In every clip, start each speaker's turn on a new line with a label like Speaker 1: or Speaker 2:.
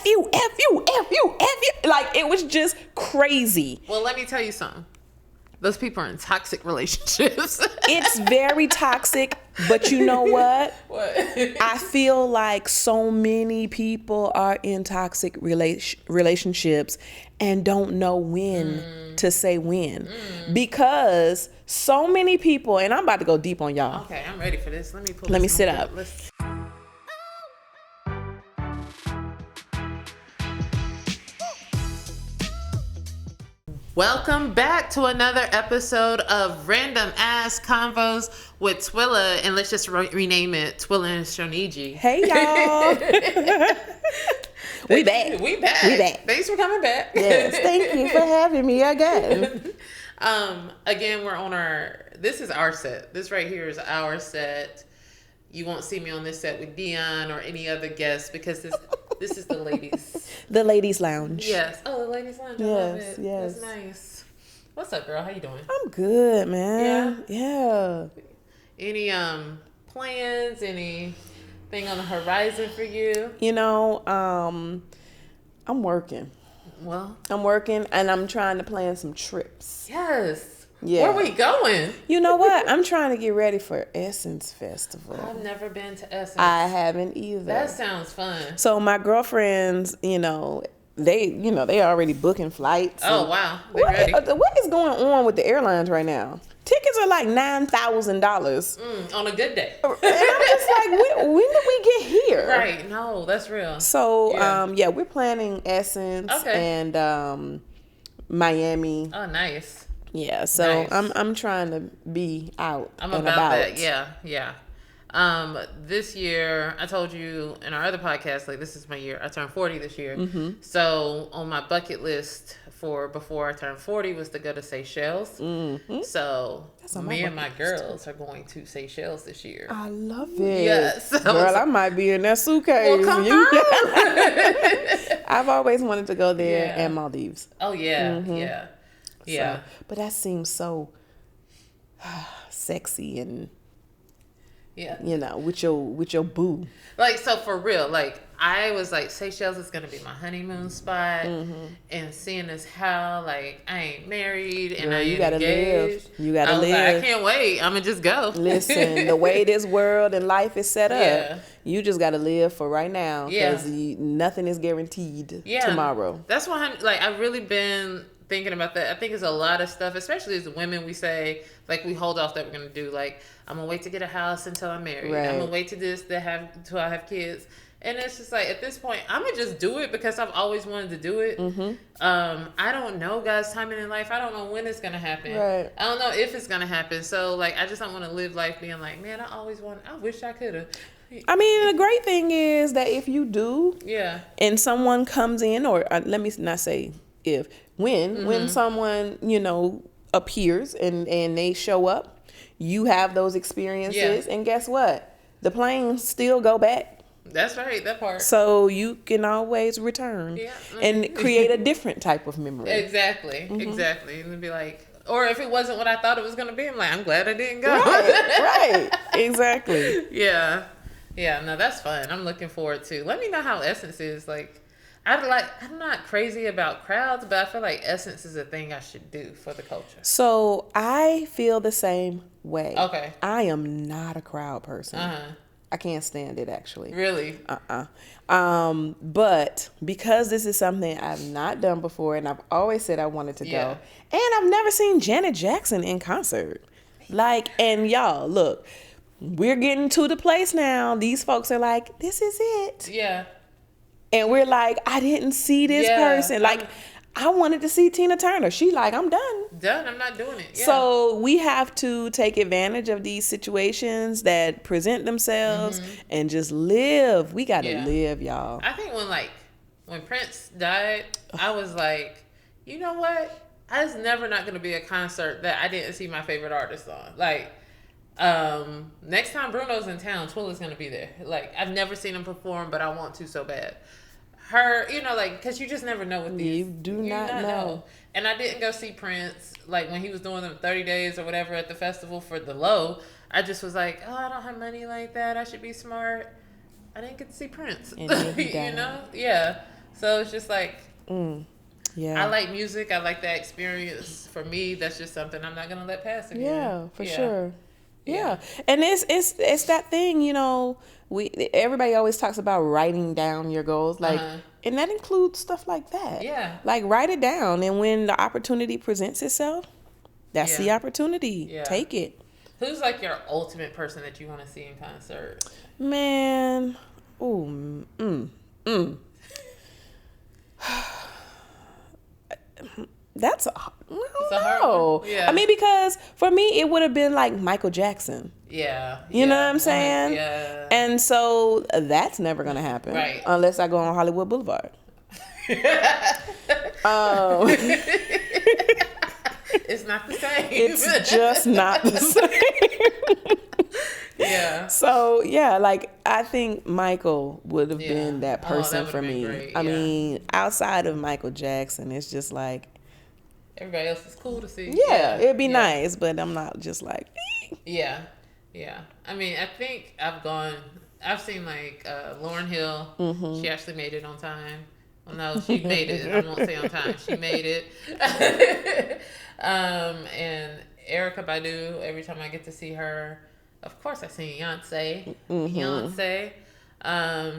Speaker 1: F you, F you, F you, F you. Like, it was just crazy.
Speaker 2: Well, let me tell you something. Those people are in toxic relationships.
Speaker 1: It's very toxic, but you know what?
Speaker 2: What?
Speaker 1: I feel like so many people are in toxic relationships and don't know when to say when. Because so many people, and I'm about to go deep on y'all.
Speaker 2: Okay, I'm ready for this.
Speaker 1: Let me sit up.
Speaker 2: Welcome back to another episode of Random Ass Convos with Twilla, and let's just rename it Twilla and Shoneji.
Speaker 1: Hey y'all. We back.
Speaker 2: We back. Thanks for coming back.
Speaker 1: Yes, thank you for having me again.
Speaker 2: Again, we're on this is our set. This right here is our set. You won't see me on this set with Dion or any other guests because this is the ladies.
Speaker 1: The ladies' lounge.
Speaker 2: Yes. Oh, the ladies' lounge. I love it. Yes. That's nice. What's up, girl? How you doing?
Speaker 1: I'm good, man. Yeah.
Speaker 2: Any plans? Anything on the horizon for you?
Speaker 1: You know, I'm working.
Speaker 2: Well,
Speaker 1: I'm working and I'm trying to plan some trips.
Speaker 2: Yes.
Speaker 1: Yeah.
Speaker 2: Where we going?
Speaker 1: You know what? I'm trying to get ready for Essence Festival.
Speaker 2: I've never been to Essence.
Speaker 1: I haven't either.
Speaker 2: That sounds fun.
Speaker 1: So my girlfriends, they already booking flights.
Speaker 2: Oh wow. What
Speaker 1: is going on with the airlines right now? Tickets are like $9,000
Speaker 2: on a good day.
Speaker 1: And I'm just like, when did we get here?
Speaker 2: Right. No, that's real.
Speaker 1: So we're planning Essence and Miami.
Speaker 2: Oh, nice.
Speaker 1: Yeah, so
Speaker 2: nice.
Speaker 1: I'm trying to be out.
Speaker 2: I'm
Speaker 1: and
Speaker 2: about that. Yeah. This year, I told you in our other podcast, like this is my year. I turned 40 this year. Mm-hmm. So on my bucket list for before I turned 40 was to go to Seychelles. Mm-hmm. So me and my girls are going to Seychelles this year.
Speaker 1: I love it.
Speaker 2: Yes.
Speaker 1: Girl, I might be in that suitcase.
Speaker 2: Well, come
Speaker 1: on. I've always wanted to go there and Maldives.
Speaker 2: Oh, yeah. Mm-hmm. Yeah.
Speaker 1: So, but that seems so sexy and with your boo.
Speaker 2: Like, so for real, like I was like, Seychelles is gonna be my honeymoon spot, and seeing as how like I ain't married and I ain't engaged.
Speaker 1: You gotta live.
Speaker 2: Like, I can't wait. I'm gonna just go.
Speaker 1: Listen, the way this world and life is set up, you just gotta live for right now because nothing is guaranteed tomorrow.
Speaker 2: That's why I've really been thinking about that. I think it's a lot of stuff, especially as women, we say, like, we hold off that we're going to do, like, I'm going to wait to get a house until I'm married. Right. I'm going to wait to this till I have kids. And it's just like, at this point, I'm going to just do it because I've always wanted to do it. Mm-hmm. I don't know God's timing in life. I don't know when it's going to happen. Right. I don't know if it's going to happen. So, like, I just don't want to live life being like, man, I wish I could have.
Speaker 1: I mean, the great thing is that if you do, and someone comes in, or let me not say if, when someone, appears and they show up, you have those experiences. And guess what? The planes still go back.
Speaker 2: That's right, that part.
Speaker 1: So you can always return and create a different type of memory.
Speaker 2: Exactly. And it'd be like, or if it wasn't what I thought it was going to be, I'm like, I'm glad I didn't go.
Speaker 1: Right. Exactly.
Speaker 2: Yeah, no, that's fun. I'm looking forward to. Let me know how Essence is. Like, I'm not crazy about crowds, but I feel like Essence is a thing I should do for the culture.
Speaker 1: So I feel the same way.
Speaker 2: Okay.
Speaker 1: I am not a crowd person. I can't stand it, actually.
Speaker 2: Really?
Speaker 1: But because this is something I've not done before, and I've always said I wanted to go, and I've never seen Janet Jackson in concert. Like, and y'all, look, we're getting to the place now. These folks are like, this is it.
Speaker 2: Yeah.
Speaker 1: And we're like, I didn't see this person. Like, I wanted to see Tina Turner. She like, I'm done.
Speaker 2: I'm not doing it. Yeah.
Speaker 1: So we have to take advantage of these situations that present themselves and just live. We got to live, y'all.
Speaker 2: I think when Prince died, I was like, you know what? It's never not going to be a concert that I didn't see my favorite artist on. Like, next time Bruno's in town, Twilla's going to be there. Like, I've never seen him perform, but I want to so bad. Her, because you just never know with these.
Speaker 1: You do not know.
Speaker 2: And I didn't go see Prince, like, when he was doing the 30 days or whatever at the festival for the low. I just was like, I don't have money like that. I should be smart. I didn't get to see Prince.
Speaker 1: And then he died.
Speaker 2: Yeah. So it's just like,
Speaker 1: yeah,
Speaker 2: I like music. I like that experience. For me, that's just something I'm not gonna let pass again.
Speaker 1: Yeah, for sure. Yeah, and it's that thing, you know. Everybody always talks about writing down your goals, like, and that includes stuff like that.
Speaker 2: Yeah,
Speaker 1: like write it down, and when the opportunity presents itself, that's the opportunity. Yeah. Take it.
Speaker 2: Who's like your ultimate person that you want to see in concert?
Speaker 1: Man, that's I don't know. Yeah. I mean, because for me, it would have been like Michael Jackson.
Speaker 2: Yeah.
Speaker 1: You know what I'm saying? Yeah. And so that's never going to happen.
Speaker 2: Right.
Speaker 1: Unless I go on Hollywood Boulevard.
Speaker 2: It's not the same.
Speaker 1: It's just not the same. Yeah. So, yeah, like, I think Michael would have been that person for me. Great. I mean, outside of Michael Jackson, it's just like,
Speaker 2: everybody else is cool to see.
Speaker 1: Yeah, it'd be nice, but I'm not just like.
Speaker 2: Yeah. I mean, I think I've seen like Lauryn Hill. Mm-hmm. She actually made it on time. Well, no, she made it. I won't say on time. She made it. And Erykah Badu, every time I get to see her, of course I seen Beyonce. So I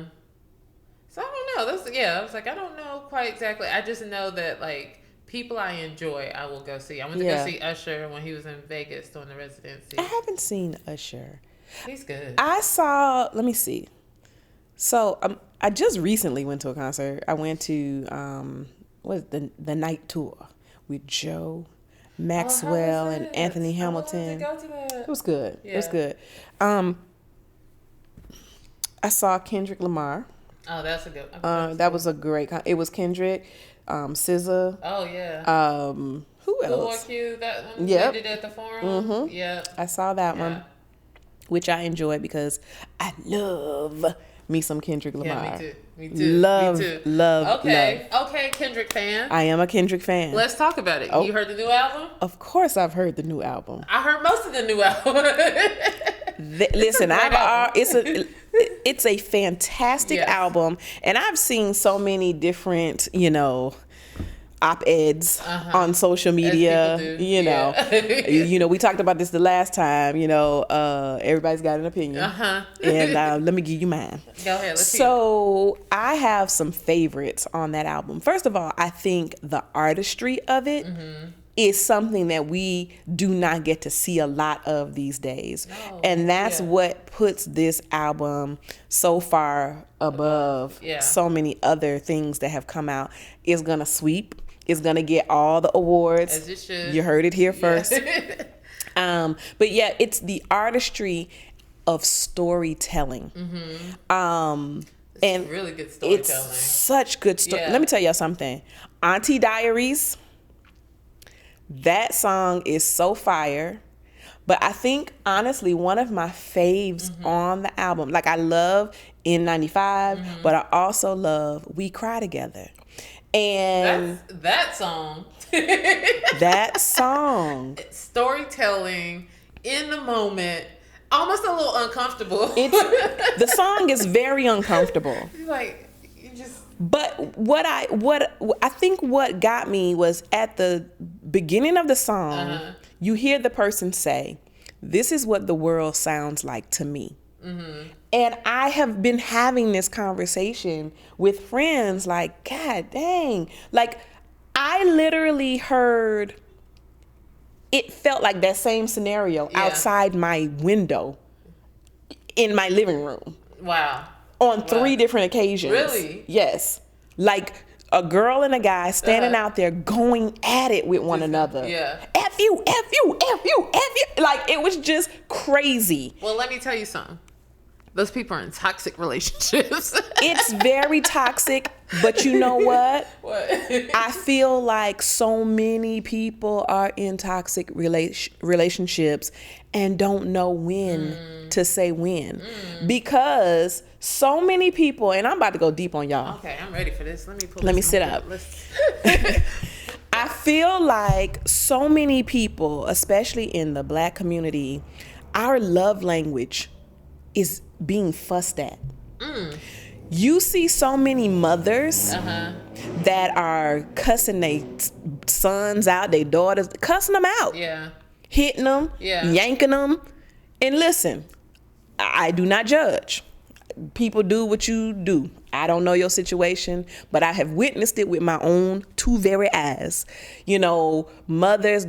Speaker 2: don't know. I was like, I don't know quite exactly. I just know that like, people I enjoy, I will go see. I went to go see Usher when he was in Vegas doing the residency.
Speaker 1: I haven't seen Usher.
Speaker 2: He's good.
Speaker 1: I saw, let me see. So I just recently went to a concert. I went to the night tour with Joe Maxwell and Anthony Hamilton.
Speaker 2: I wanted to go to that.
Speaker 1: It was good. Yeah. It was good. I saw Kendrick Lamar.
Speaker 2: Oh, that's a good.
Speaker 1: That was a great. It was Kendrick. SZA.
Speaker 2: Oh yeah.
Speaker 1: Who else?
Speaker 2: Q, that one. Yep. They did at the Forum. Mm-hmm. Yeah.
Speaker 1: I saw that one, which I enjoyed because I love me some Kendrick Lamar.
Speaker 2: Yeah, me too.
Speaker 1: Love.
Speaker 2: Okay, Kendrick fan.
Speaker 1: I am a Kendrick fan.
Speaker 2: Let's talk about it. You heard the new album?
Speaker 1: Of course, I've heard the new album.
Speaker 2: I heard most of the new album.
Speaker 1: Listen, it's a fantastic album, and I've seen so many different, op-eds on social media. We talked about this the last time. Everybody's got an opinion, and let me give you mine.
Speaker 2: Go ahead.
Speaker 1: So I have some favorites on that album. First of all, I think the artistry of it. Is something that we do not get to see a lot of these days. No. And that's what puts this album so far above so many other things that have come out. It's going to sweep. It's going to get all the awards.
Speaker 2: As it should.
Speaker 1: You heard it here first. But yeah, it's the artistry of storytelling.
Speaker 2: And really good storytelling.
Speaker 1: It's such good story. Let me tell y'all something. Auntie Diaries. That song is so fire. But I think, honestly, one of my faves on the album, like I love N95, but I also love We Cry Together. And
Speaker 2: that song.
Speaker 1: That song.
Speaker 2: Storytelling in the moment, almost a little uncomfortable.
Speaker 1: The song is very uncomfortable.
Speaker 2: Like, you just...
Speaker 1: But what I think what got me was at the beginning of the song, you hear the person say, "This is what the world sounds like to me." And I have been having this conversation with friends like, God dang. Like, I literally heard, it felt like that same scenario outside my window in my living room.
Speaker 2: Wow.
Speaker 1: On 3 different occasions.
Speaker 2: Really?
Speaker 1: Yes. Like a girl and a guy standing out there going at it with one another.
Speaker 2: Yeah.
Speaker 1: F you, F you, F you, F you. Like, it was just crazy.
Speaker 2: Well, let me tell you something. Those people are in toxic relationships.
Speaker 1: It's very toxic, but you know what?
Speaker 2: What?
Speaker 1: I feel like so many people are in toxic relationships and don't know when to say when. Because so many people, and I'm about to go deep on y'all.
Speaker 2: Okay, I'm ready for this.
Speaker 1: Let me sit up. I feel like so many people, especially in the Black community, our love language is being fussed at. You see so many mothers that are cussing their sons out, their daughters, cussing them out.
Speaker 2: Yeah.
Speaker 1: Hitting them, yanking them. And listen, I do not judge. People do what you do. I don't know your situation, but I have witnessed it with my own two very eyes. You know, mothers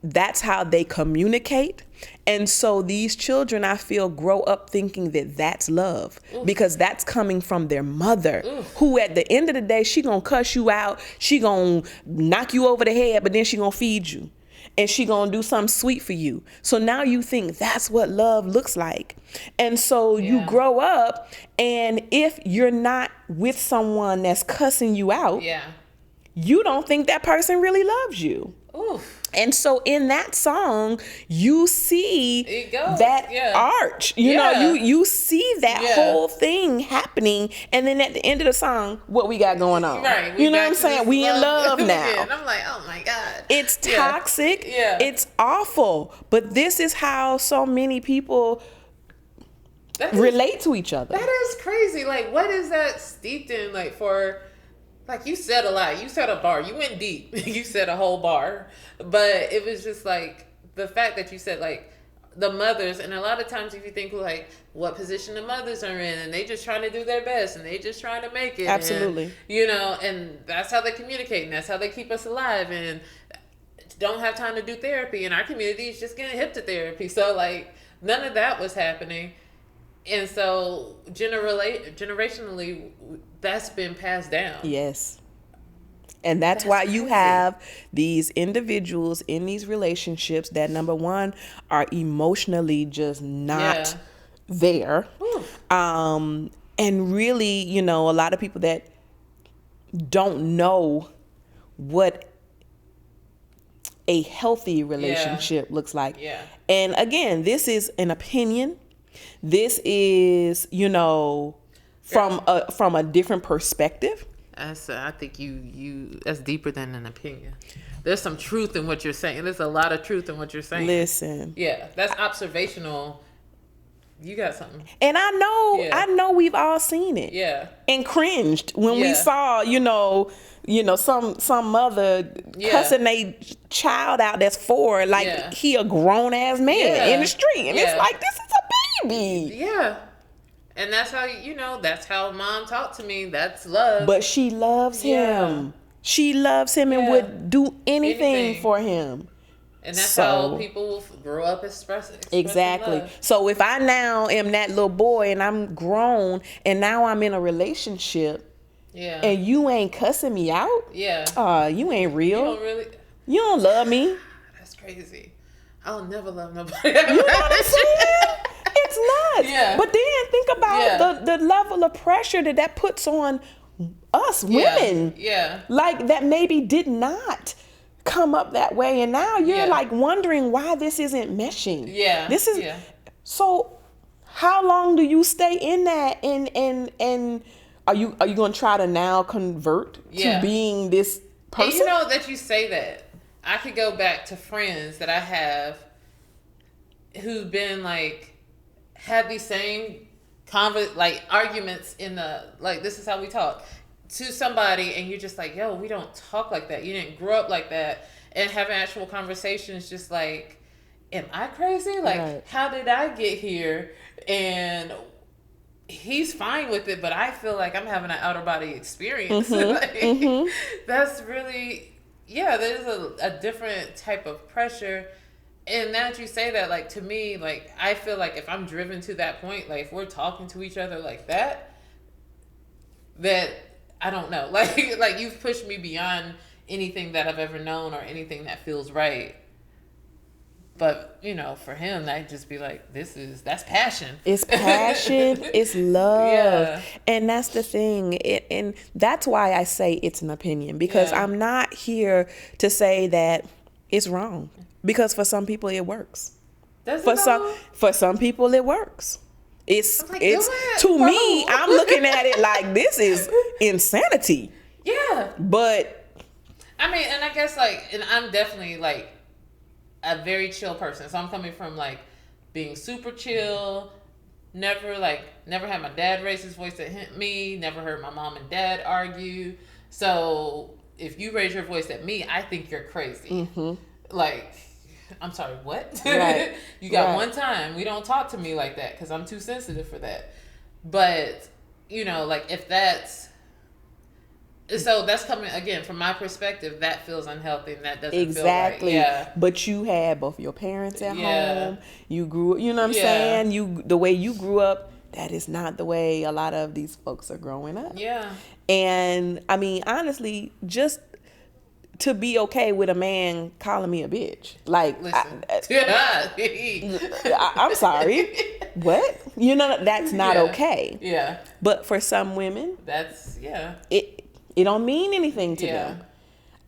Speaker 1: that's how they communicate. And so these children, I feel, grow up thinking that that's love. Oof. Because that's coming from their mother. Oof. Who at the end of the day, she gonna cuss you out, she gonna knock you over the head, but then she gonna feed you. And she gonna do something sweet for you. So now you think that's what love looks like. And so you grow up, and if you're not with someone that's cussing you out, you don't think that person really loves you. Oof. And so in that song, you see that arch. You know, you see that whole thing happening. And then at the end of the song, what we got going on? Right. You know what I'm saying? We in love now.
Speaker 2: And I'm like, oh my God.
Speaker 1: It's toxic. Yeah. It's awful. But this is how so many people relate to each other.
Speaker 2: That is crazy. Like, what is that steeped in? Like, for... Like, you said a lot. You said a bar. You went deep. You said a whole bar. But it was just, like, the fact that you said, like, the mothers. And a lot of times if you think, like, what position the mothers are in. And they just trying to do their best. And they just trying to make it.
Speaker 1: Absolutely.
Speaker 2: And, you know, and that's how they communicate. And that's how they keep us alive. And don't have time to do therapy. And our community is just getting hip to therapy. So, like, none of that was happening. And so generationally, that's been passed down.
Speaker 1: Yes. And that's why you have these individuals in these relationships that, number one, are emotionally just not there. And really, you know, a lot of people that don't know what a healthy relationship looks like. Yeah. And again, this is an opinion. This is, you know, from a different perspective.
Speaker 2: I think you that's deeper than an opinion. There's some truth in what you're saying. There's a lot of truth in what you're saying.
Speaker 1: Listen.
Speaker 2: Yeah, that's observational. You got something.
Speaker 1: And I know we've all seen it. Yeah. And cringed when we saw, you know, some mother cussing a child out that's 4, like he a grown ass man in the street. And it's like, this is a baby.
Speaker 2: Yeah. And that's how, you know, that's how mom talked to me. That's love.
Speaker 1: But she loves him. She loves him and would do anything for him.
Speaker 2: And that's how people grow up expressing
Speaker 1: exactly love. So if I now am that little boy and I'm grown and now I'm in a relationship and you ain't cussing me out, you ain't real. You don't love me.
Speaker 2: That's crazy. I'll never love nobody.
Speaker 1: You know what I'm saying? It's nuts. Yeah. But then think about the level of pressure that puts on us women. Yeah. Like that maybe did not come up that way, and now you're like wondering why this isn't meshing. Yeah. This is so how long do you stay in that, and are you going to try to now convert to being this person?
Speaker 2: And you know that you say that. I could go back to friends that I have who've been like had these same arguments in the like this is how we talk to somebody, and you're just like, yo, we don't talk like that. You didn't grow up like that. And having actual conversations, just like, am I crazy? Like, how did I get here? And he's fine with it, but I feel like I'm having an outer body experience. That's really, there's a different type of pressure. And now that you say that, like, to me, like, I feel like if I'm driven to that point, like, if we're talking to each other like that I don't know. Like you've pushed me beyond anything that I've ever known or anything that feels right. But, you know, for him, I'd just be like, that's passion.
Speaker 1: It's passion. It's love. Yeah. And that's the thing. And that's why I say it's an opinion, because I'm not here to say that it's wrong, because for some people it works. For some people it works. It's to me, I'm looking at it like this is insanity. Yeah. But
Speaker 2: I mean, and I guess and I'm definitely like a very chill person. So I'm coming from like being super chill, Never had my dad raise his voice at me. Never heard my mom and dad argue. So if you raise your voice at me, I think you're crazy. Mm-hmm. Like, I'm sorry, what? Right. You got one time. We don't talk to me like that because I'm too sensitive for that. But, you know, like if that's... So that's coming, again, from my perspective, that feels unhealthy and that doesn't feel right. Yeah.
Speaker 1: But you had both your parents at home. You grew, you know what I'm saying? The way you grew up, that is not the way a lot of these folks are growing up. Yeah. And, I mean, honestly, just to be okay with a man calling me a bitch. Like, listen. I'm sorry. What? You know, that's not okay. Yeah. But for some women,
Speaker 2: that's,
Speaker 1: it don't mean anything to them.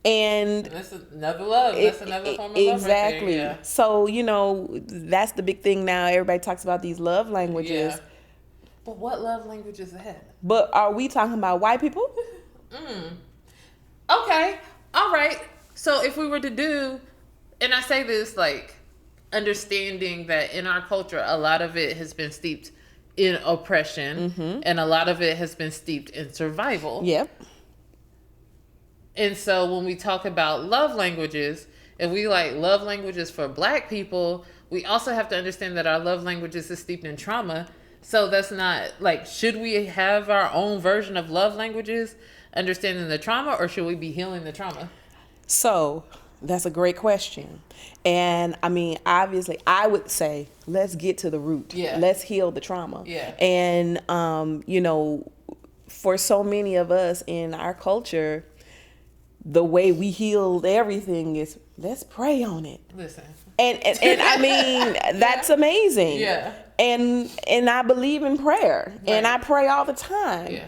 Speaker 1: And
Speaker 2: that's another love. That's another form of love.
Speaker 1: Exactly. Right there, So, you know, that's the big thing now. Everybody talks about these love languages. Yeah.
Speaker 2: But what love language is that?
Speaker 1: But are we talking about white people?
Speaker 2: Okay. All right. So if we were to do, and I say this like understanding that in our culture, a lot of it has been steeped in oppression and a lot of it has been steeped in survival. Yep. And so when we talk about love languages, if we like love languages for Black people, we also have to understand that our love languages is steeped in trauma. So that's not like, should we have our own version of love languages, understanding the trauma, or should we be healing the trauma?
Speaker 1: So that's a great question. And I mean, obviously I would say, let's get to the root. Yeah. Let's heal the trauma. Yeah. And, you know, for so many of us in our culture, the way we healed everything is let's pray on it. Listen. And I mean, that's amazing. Yeah. And I believe in prayer. Right. And I pray all the time. Yeah.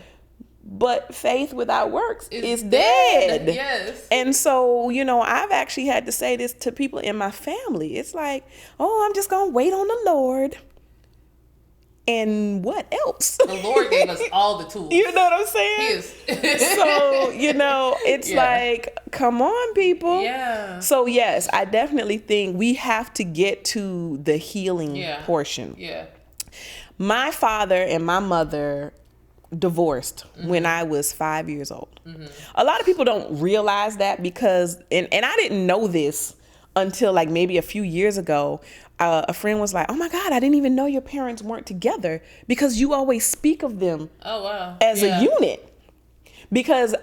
Speaker 1: But faith without works is dead. Yes. And so, you know, I've actually had to say this to people in my family. It's like, oh, I'm just going to wait on the Lord. And what else?
Speaker 2: The Lord gave us all the tools.
Speaker 1: You know what I'm saying? He is. So, you know, it's like, come on, people. Yeah. So, yes, I definitely think we have to get to the healing portion. Yeah. My father and my mother divorced when I was 5 years old. A lot of people don't realize that because, and I didn't know this until like maybe a few years ago. A friend was like, oh my God, I didn't even know your parents weren't together because you always speak of them as a unit. Because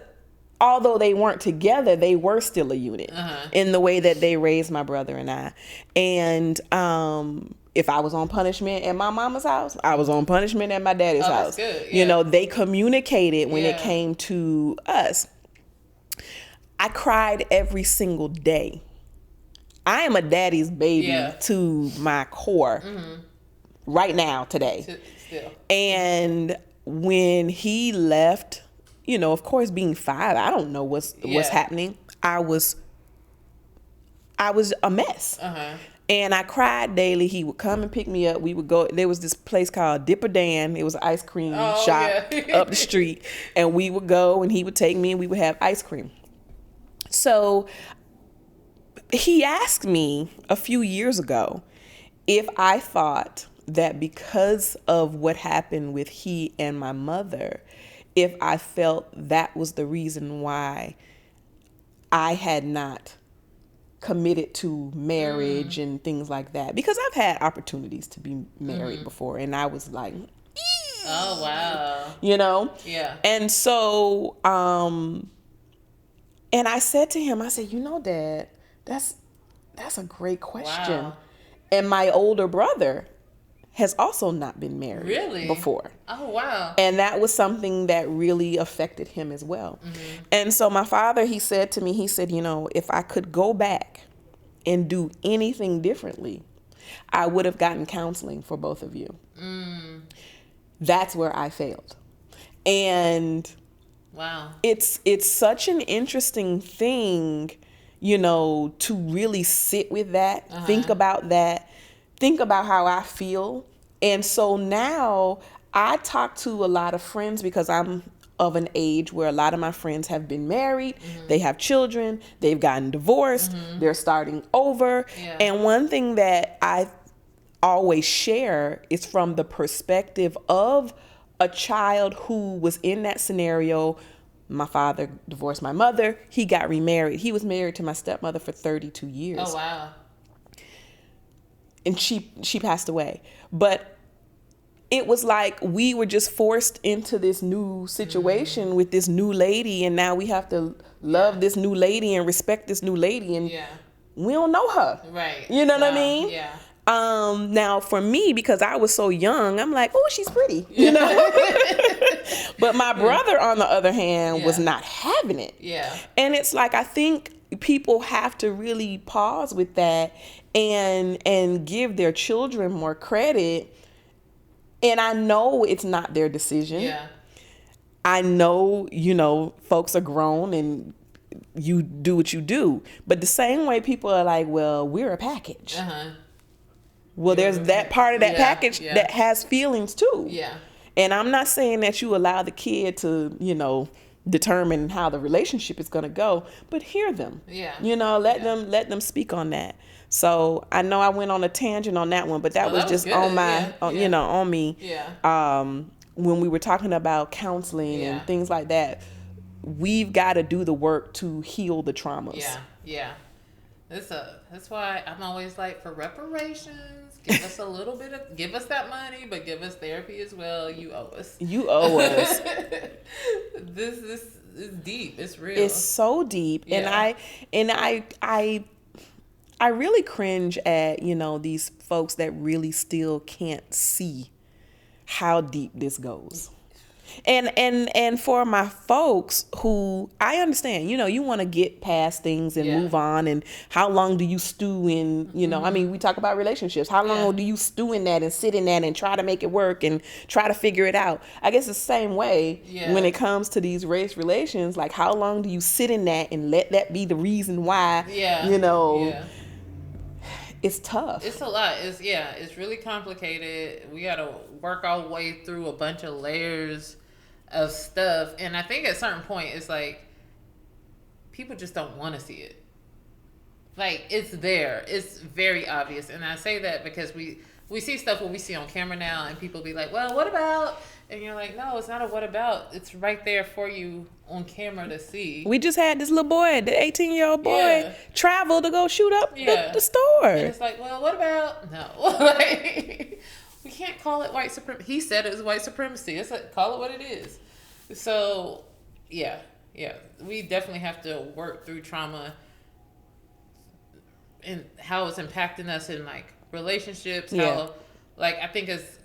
Speaker 1: although they weren't together, they were still a unit in the way that they raised my brother and I. And if I was on punishment at my mama's house, I was on punishment at my daddy's house. That's good. Yeah. You know, they communicated when it came to us. I cried every single day. I am a daddy's baby to my core right now, today. Still. And when he left, you know, of course, being 5, I don't know what's happening. I was a mess. And I cried daily. He would come and pick me up. We would go. There was this place called Dipper Dan. It was an ice cream shop up the street. And we would go and he would take me and we would have ice cream. So he asked me a few years ago if I thought that because of what happened with he and my mother, if I felt that was the reason why I had not committed to marriage and things like that. Because I've had opportunities to be married before and I was like,
Speaker 2: oh, wow.
Speaker 1: You know? Yeah. And so, and I said to him, I said, you know, Dad, that's a great question. Wow. And my older brother has also not been married before.
Speaker 2: Oh, wow.
Speaker 1: And that was something that really affected him as well. And so my father, he said to me, he said, you know, if I could go back and do anything differently, I would have gotten counseling for both of you. That's where I failed. And wow, it's such an interesting thing, you know, to really sit with that, think about that, think about how I feel. And so now I talk to a lot of friends because I'm of an age where a lot of my friends have been married, they have children, they've gotten divorced, they're starting over. Yeah. And one thing that I always share is from the perspective of a child who was in that scenario. My father divorced my mother. He got remarried. He was married to my stepmother for 32 years.
Speaker 2: Oh, wow.
Speaker 1: And she passed away. But it was like we were just forced into this new situation with this new lady, and now we have to love this new lady and respect this new lady, and we don't know her.
Speaker 2: Right.
Speaker 1: You know what I mean?
Speaker 2: Yeah.
Speaker 1: Now for me, because I was so young, I'm like, oh, she's pretty, you know. But my brother, on the other hand, was not having it.
Speaker 2: Yeah.
Speaker 1: And it's like, I think people have to really pause with that and give their children more credit. And I know it's not their decision.
Speaker 2: Yeah.
Speaker 1: I know, folks are grown and you do what you do. But the same way people are like, well, we're a package. Well, there's that part of that package that has feelings too.
Speaker 2: Yeah.
Speaker 1: And I'm not saying that you allow the kid to, determine how the relationship is going to go, but hear them.
Speaker 2: Yeah.
Speaker 1: Let them speak on that. So I know I went on a tangent on that one, but that was just on my, on me.
Speaker 2: Yeah.
Speaker 1: When we were talking about counseling and things like that, we've got to do the work to heal the traumas.
Speaker 2: Yeah. Yeah. That's why I'm always like, for reparations, give us a little bit of, give us that money, but give us therapy as well. You owe us.
Speaker 1: You owe us.
Speaker 2: This is deep. It's real.
Speaker 1: It's so deep. Yeah. And I really cringe at, these folks that really still can't see how deep this goes. And for my folks who, I understand, you want to get past things and move on, and how long do you stew in, I mean, we talk about relationships. How long do you stew in that and sit in that and try to make it work and try to figure it out? I guess the same way when it comes to these race relations, like how long do you sit in that and let that be the reason why, it's tough.
Speaker 2: It's a lot. It's really complicated. We got to work our way through a bunch of layers of stuff. And I think at a certain point, it's like, people just don't want to see it. Like, it's there. It's very obvious. And I say that because we see stuff what we see on camera now, and people be like, well, what about? And you're like, no, it's not a what about. It's right there for you on camera to see.
Speaker 1: We just had this little boy, the 18-year-old boy, travel to go shoot up the store.
Speaker 2: And it's like, well, what about? No. Like, we can't call it white supremacy. He said it was white supremacy. It's like, call it what it is. So, yeah. We definitely have to work through trauma and how it's impacting us in, like, relationships. How, like, I think it's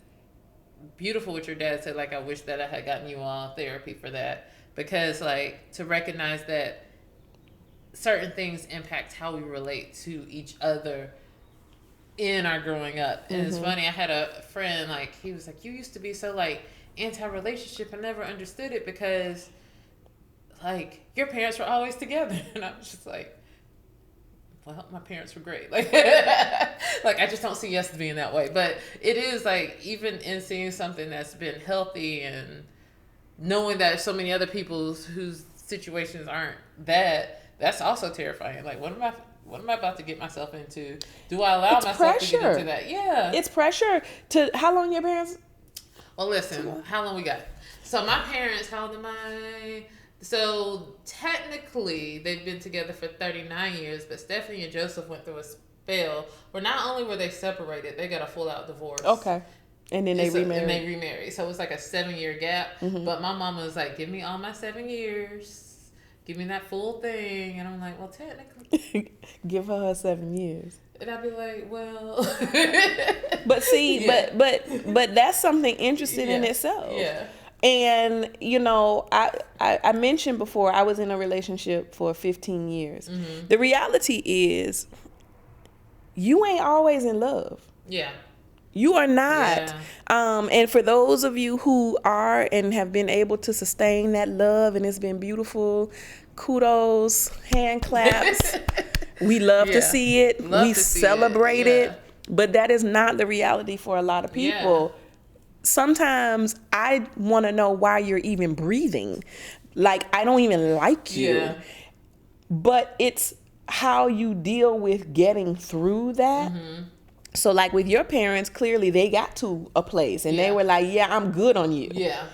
Speaker 2: beautiful what your dad said. Like, I wish that I had gotten you on therapy for that. Because, like, to recognize that certain things impact how we relate to each other in our growing up. And it's funny, I had a friend, like, he was like, you used to be so, like, anti-relationship. I never understood it because, like, your parents were always together. And I was just like, well, my parents were great. Like, like, I just don't see us being that way. But it is, like, even in seeing something that's been healthy and knowing that so many other people whose situations aren't that, that's also terrifying. Like, what am I about to get myself into? Do I allow myself to get into that? Yeah.
Speaker 1: It's pressure to, how long your parents?
Speaker 2: Well, listen, how long we got? So my parents, how old am I? So technically they've been together for 39 years, but Stephanie and Joseph went through a spell where not only were they separated, they got a full out divorce.
Speaker 1: Okay. And then they
Speaker 2: remarried. So it was like a 7-year gap. But my mama was like, give me all my 7 years. Give me that full thing. And I'm like, well, technically.
Speaker 1: Give her 7 years.
Speaker 2: And I'd be like, well.
Speaker 1: But see, but that's something interesting in itself.
Speaker 2: Yeah.
Speaker 1: And, I mentioned before, I was in a relationship for 15 years. The reality is, you ain't always in love.
Speaker 2: Yeah.
Speaker 1: You are not. Yeah. And for those of you who are and have been able to sustain that love and it's been beautiful, kudos, hand claps. We love to see it. We celebrate it. But that is not the reality for a lot of people. Yeah. Sometimes I want to know why you're even breathing. Like, I don't even like you. Yeah. But it's how you deal with getting through that. So like with your parents, clearly they got to a place and they were like, yeah, I'm good on you.
Speaker 2: Yeah.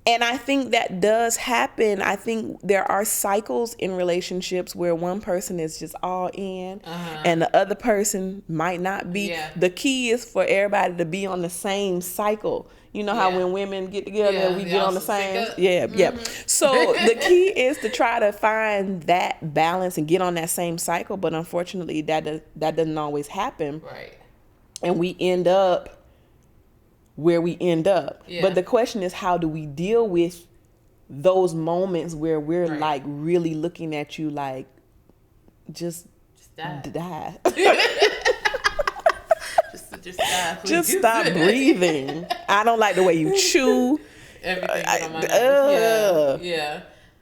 Speaker 1: And I think that does happen. I think there are cycles in relationships where one person is just all in and the other person might not be. Yeah. The key is for everybody to be on the same cycle. You know how when women get together, we get on the same. Yeah. So the key is to try to find that balance and get on that same cycle. But unfortunately, that doesn't always happen.
Speaker 2: Right.
Speaker 1: And we end up where we end up. Yeah. But the question is, how do we deal with those moments where we're like really looking at you like, just die. just die, please. Just stop breathing. I don't like the way you chew.
Speaker 2: Everything on my nerves.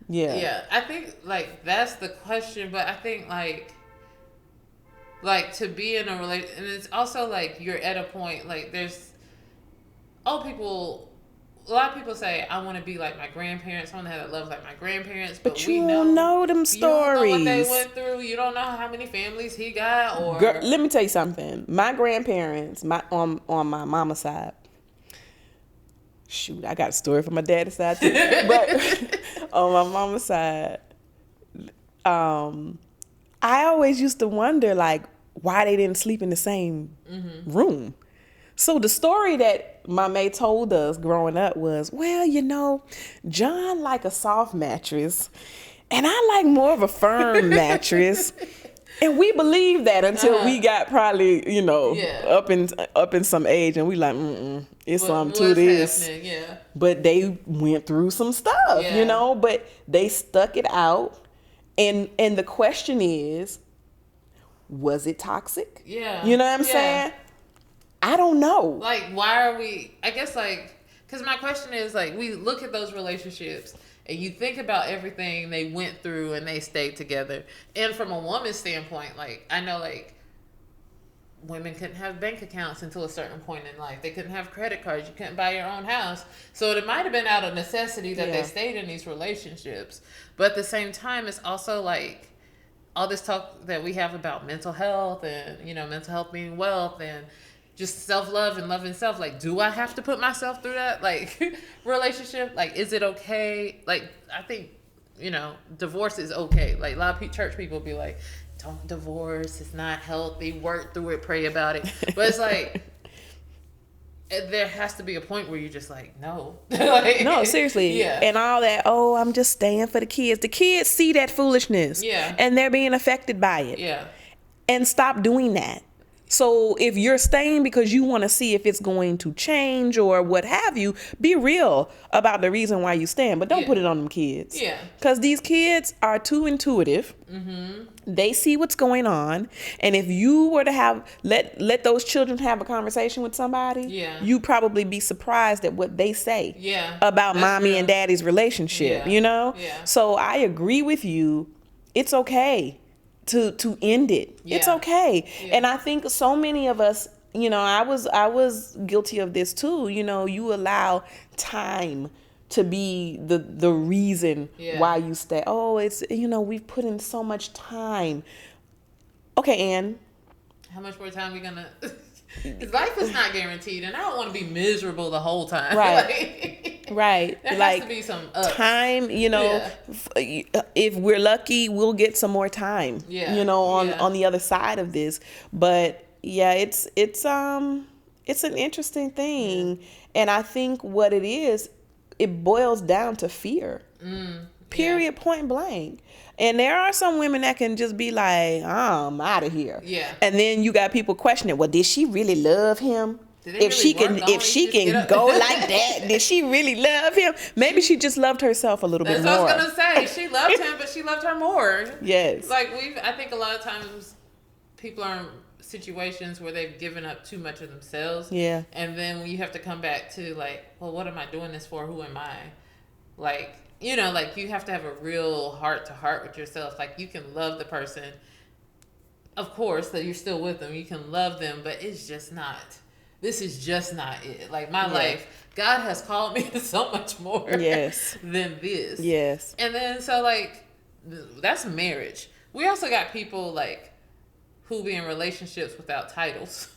Speaker 2: Yeah. I think like that's the question, but I think like to be in a relationship, and it's also like you're at a point like there's a lot of people say, I want to be like my grandparents. I want to have that love like my grandparents. But
Speaker 1: you don't know them stories.
Speaker 2: You don't know what they went through. You don't know how many families he got. Or
Speaker 1: girl, let me tell you something. My grandparents, on my mama's side. Shoot, I got a story from my daddy's side too. But on my mama's side, I always used to wonder like why they didn't sleep in the same room. So the story that my mate told us growing up was, well, you know, John like a soft mattress and I like more of a firm mattress. And we believed that until we got probably, you know, up in some age and we like, it's something to this.
Speaker 2: Yeah.
Speaker 1: But they went through some stuff, you know, but they stuck it out. And the question is, was it toxic?
Speaker 2: Yeah.
Speaker 1: You know what I'm saying? I don't know.
Speaker 2: Like, why are we, I guess, like, because my question is, like, we look at those relationships and you think about everything they went through and they stayed together. And from a woman's standpoint, like, I know, like, women couldn't have bank accounts until a certain point in life. They couldn't have credit cards. You couldn't buy your own house. So it might have been out of necessity that they stayed in these relationships. But at the same time, it's also, like, all this talk that we have about mental health and, you know, mental health being wealth and just self-love and loving self. Like, do I have to put myself through that, like, relationship? Like, is it okay? Like, I think, you know, divorce is okay. Like, a lot of church people be like, don't divorce. It's not healthy. Work through it. Pray about it. But it's like, there has to be a point where you're just like, no. Like,
Speaker 1: no, seriously. Yeah. And all that, oh, I'm just staying for the kids. The kids see that foolishness.
Speaker 2: Yeah.
Speaker 1: And they're being affected by it.
Speaker 2: Yeah.
Speaker 1: And stop doing that. So if you're staying because you want to see if it's going to change or what have you, be real about the reason why you stand. But don't put it on them kids.
Speaker 2: Yeah.
Speaker 1: Because these kids are too intuitive. Mm-hmm. They see what's going on. And if you were to have, let those children have a conversation with somebody, you'd probably be surprised at what they say about mommy and daddy's relationship, you know?
Speaker 2: Yeah.
Speaker 1: So I agree with you. It's okay to end it. It's okay. And I think so many of us, you know, I was guilty of this too. You know, you allow time to be the reason why you stay. Oh, it's, you know, we've put in so much time. Okay, Ann.
Speaker 2: How much more time we gonna? Because life is not guaranteed, and I don't want to be miserable the whole time.
Speaker 1: Right. Right.
Speaker 2: There
Speaker 1: like,
Speaker 2: has to be some ups.
Speaker 1: Time, you know, if we're lucky, we'll get some more time, you know, on the other side of this. But yeah, it's an interesting thing. And I think what it is, it boils down to fear. Period, point blank. And there are some women that can just be like, oh, I'm out of here.
Speaker 2: Yeah.
Speaker 1: And then you got people questioning, well, did she really love him? If she can go like that, did she really love him? Maybe she just loved herself a little bit more.
Speaker 2: That's what I was gonna say. She loved him, but she loved her more.
Speaker 1: Yes.
Speaker 2: Like I think a lot of times people are in situations where they've given up too much of themselves.
Speaker 1: Yeah.
Speaker 2: And then when you have to come back to like, well, what am I doing this for? Who am I? Like, you know, like you have to have a real heart to heart with yourself. Like you can love the person, of course, that you're still with them. You can love them, but it's just not. This is just not it. Like my life, God has called me to so much more than this.
Speaker 1: Yes.
Speaker 2: And then so like that's marriage. We also got people like who be in relationships without titles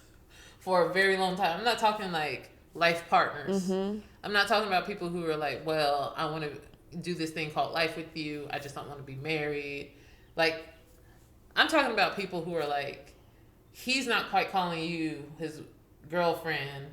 Speaker 2: for a very long time. I'm not talking like life partners. I'm not talking about people who are like, well, I want to do this thing called life with you. I just don't want to be married. Like, I'm talking about people who are like, he's not quite calling you his girlfriend,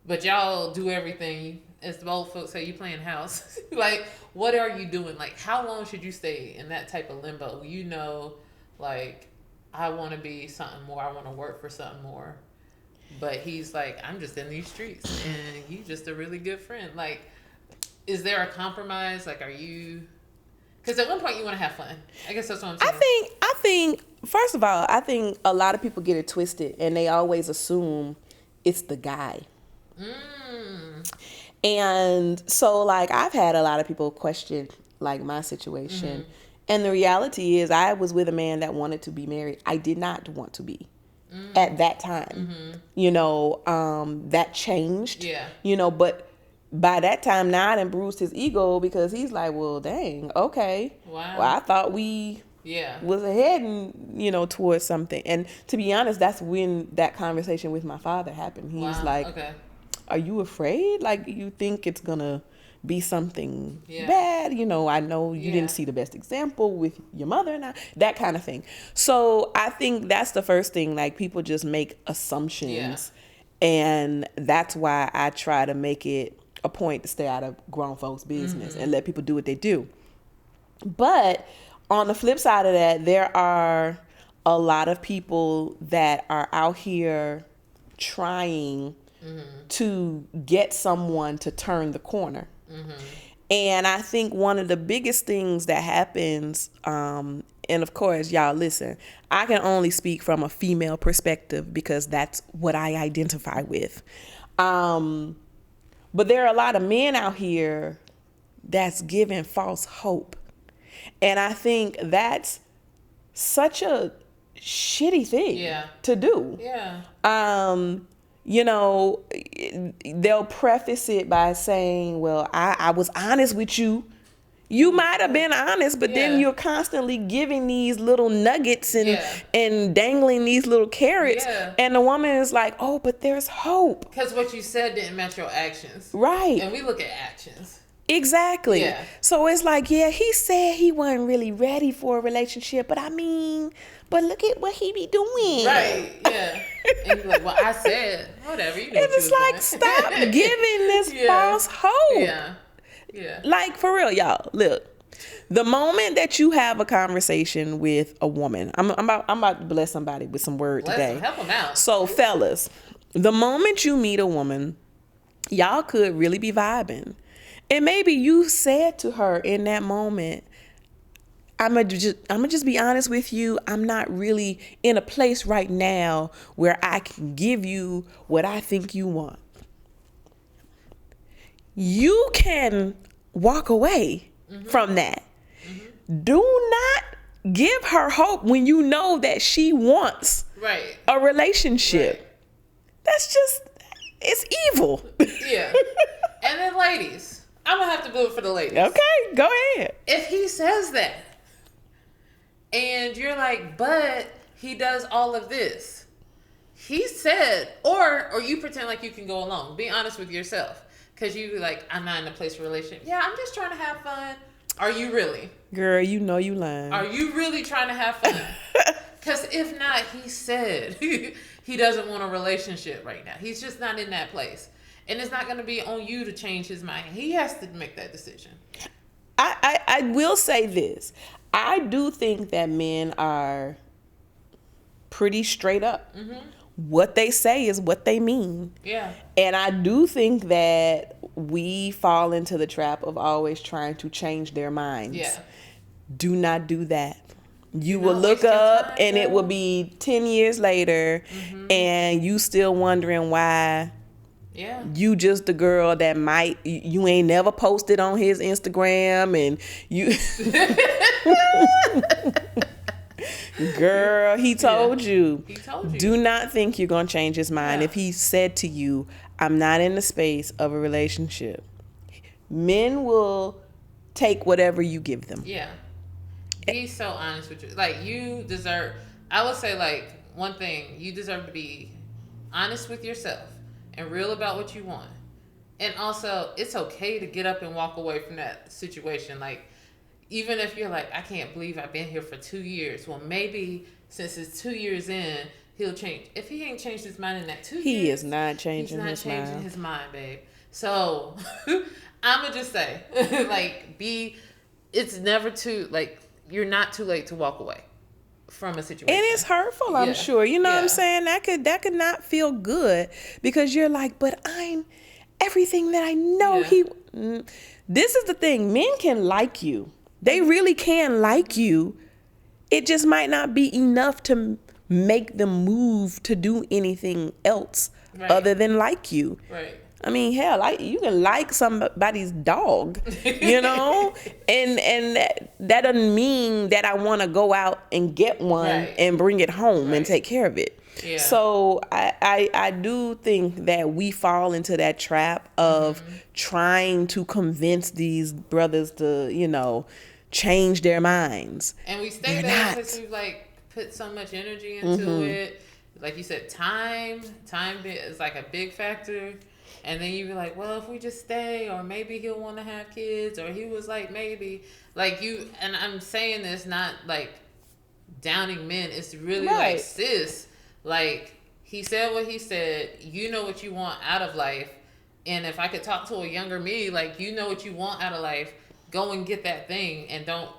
Speaker 2: but y'all do everything. As the old folks say, you playing house. Like, what are you doing? Like, how long should you stay in that type of limbo? You know, like, I want to be something more. I want to work for something more. But he's like, I'm just in these streets, and you just a really good friend. Like, is there a compromise? Like, are you... Because at one point you want to have fun. I guess that's what I'm saying.
Speaker 1: I think, first of all, I think a lot of people get it twisted, and they always assume it's the guy. And so, like, I've had a lot of people question, like, my situation. And the reality is I was with a man that wanted to be married. I did not want to be. At that time, you know, that changed, you know, but by that time now I done bruised his ego because he's like, well, dang, okay. Wow. Well, I thought we was heading, you know, towards something. And to be honest, that's when that conversation with my father happened. He's like, are you afraid? Like, you think it's gonna be something bad? You know, I know you didn't see the best example with your mother and that kind of thing. So I think that's the first thing. Like, people just make assumptions, and that's why I try to make it a point to stay out of grown folks' business and let people do what they do. But on the flip side of that, there are a lot of people that are out here trying to get someone to turn the corner. And I think one of the biggest things that happens, and of course, y'all listen, I can only speak from a female perspective because that's what I identify with. But there are a lot of men out here that's giving false hope. And I think that's such a shitty thing to do. You know, they'll preface it by saying, well, I was honest with you. You might have been honest, but then you're constantly giving these little nuggets and dangling these little carrots. And the woman is like, oh, but there's hope.
Speaker 2: Because what you said didn't match your actions.
Speaker 1: Right.
Speaker 2: And we look at actions.
Speaker 1: Exactly. Yeah. So it's like, he said he wasn't really ready for a relationship, but I mean, but look at what he be doing.
Speaker 2: Right. Yeah. And you're like, well, I said whatever. You know.
Speaker 1: And it's like, stop giving this false hope.
Speaker 2: Yeah. Yeah.
Speaker 1: Like, for real, y'all. Look, the moment that you have a conversation with a woman, I'm about to bless somebody with some word today.
Speaker 2: Help them out.
Speaker 1: So, fellas, the moment you meet a woman, y'all could really be vibing. And maybe you said to her in that moment, I'm gonna just be honest with you. I'm not really in a place right now where I can give you what I think you want. You can walk away from that. Do not give her hope when you know that she wants a relationship. Right. That's just, it's evil.
Speaker 2: Yeah. And then ladies, I'm going to have to do it for the ladies.
Speaker 1: Okay, go ahead.
Speaker 2: If he says that and you're like, but he does all of this. He said, or you pretend like you can go along. Be honest with yourself. Because you like, I'm not in a place for relationship. Yeah, I'm just trying to have fun. Are you really?
Speaker 1: Girl, you know you lying.
Speaker 2: Are you really trying to have fun? Because if not, he said he doesn't want a relationship right now. He's just not in that place. And it's not going to be on you to change his mind. He has to make that decision.
Speaker 1: I will say this. I do think that men are pretty straight up. What they say is what they mean. Yeah. And I do think that we fall into the trap of always trying to change their minds. Yeah. Do not do that. You will look up and it will be 10 years later and you still wondering why you just the girl that you ain't never posted on his Instagram and you... Girl, he told you. He told you. Do not think you're going to change his mind if he said to you, I'm not in the space of a relationship. Men will take whatever you give them.
Speaker 2: Yeah. Be so honest with you. Like, you deserve... I would say, like, one thing, you deserve to be honest with yourself and real about what you want. And also, it's okay to get up and walk away from that situation. Like, even if you're like, I can't believe I've been here for 2 years. Well, maybe since it's 2 years in, he'll change. If he ain't changed his mind in that 2 years,
Speaker 1: he is not changing his mind. He's not changing
Speaker 2: his mind, babe. So, I'm going to just say, like, it's never too, like, you're not too late to walk away from a situation.
Speaker 1: And it's hurtful, I'm sure. You know what I'm saying? That could not feel good, because you're like, but I'm everything that I know he... This is the thing. Men can like you. They really can like you. It just might not be enough to make them move to do anything else other than like you.
Speaker 2: Right.
Speaker 1: I mean, hell, you can like somebody's dog, you know, and that doesn't mean that I want to go out and get one and bring it home and take care of it. Yeah. So I do think that we fall into that trap of trying to convince these brothers to, you know, change their minds.
Speaker 2: And we stay there because we've like put so much energy into it. Like you said, time is like a big factor. And then you be like, well, if we just stay, or maybe he'll want to have kids, or he was like, maybe. Like you, and I'm saying this not like downing men. It's really like, sis, like he said what he said. You know what you want out of life. And if I could talk to a younger me, like, you know what you want out of life, go and get that thing, and don't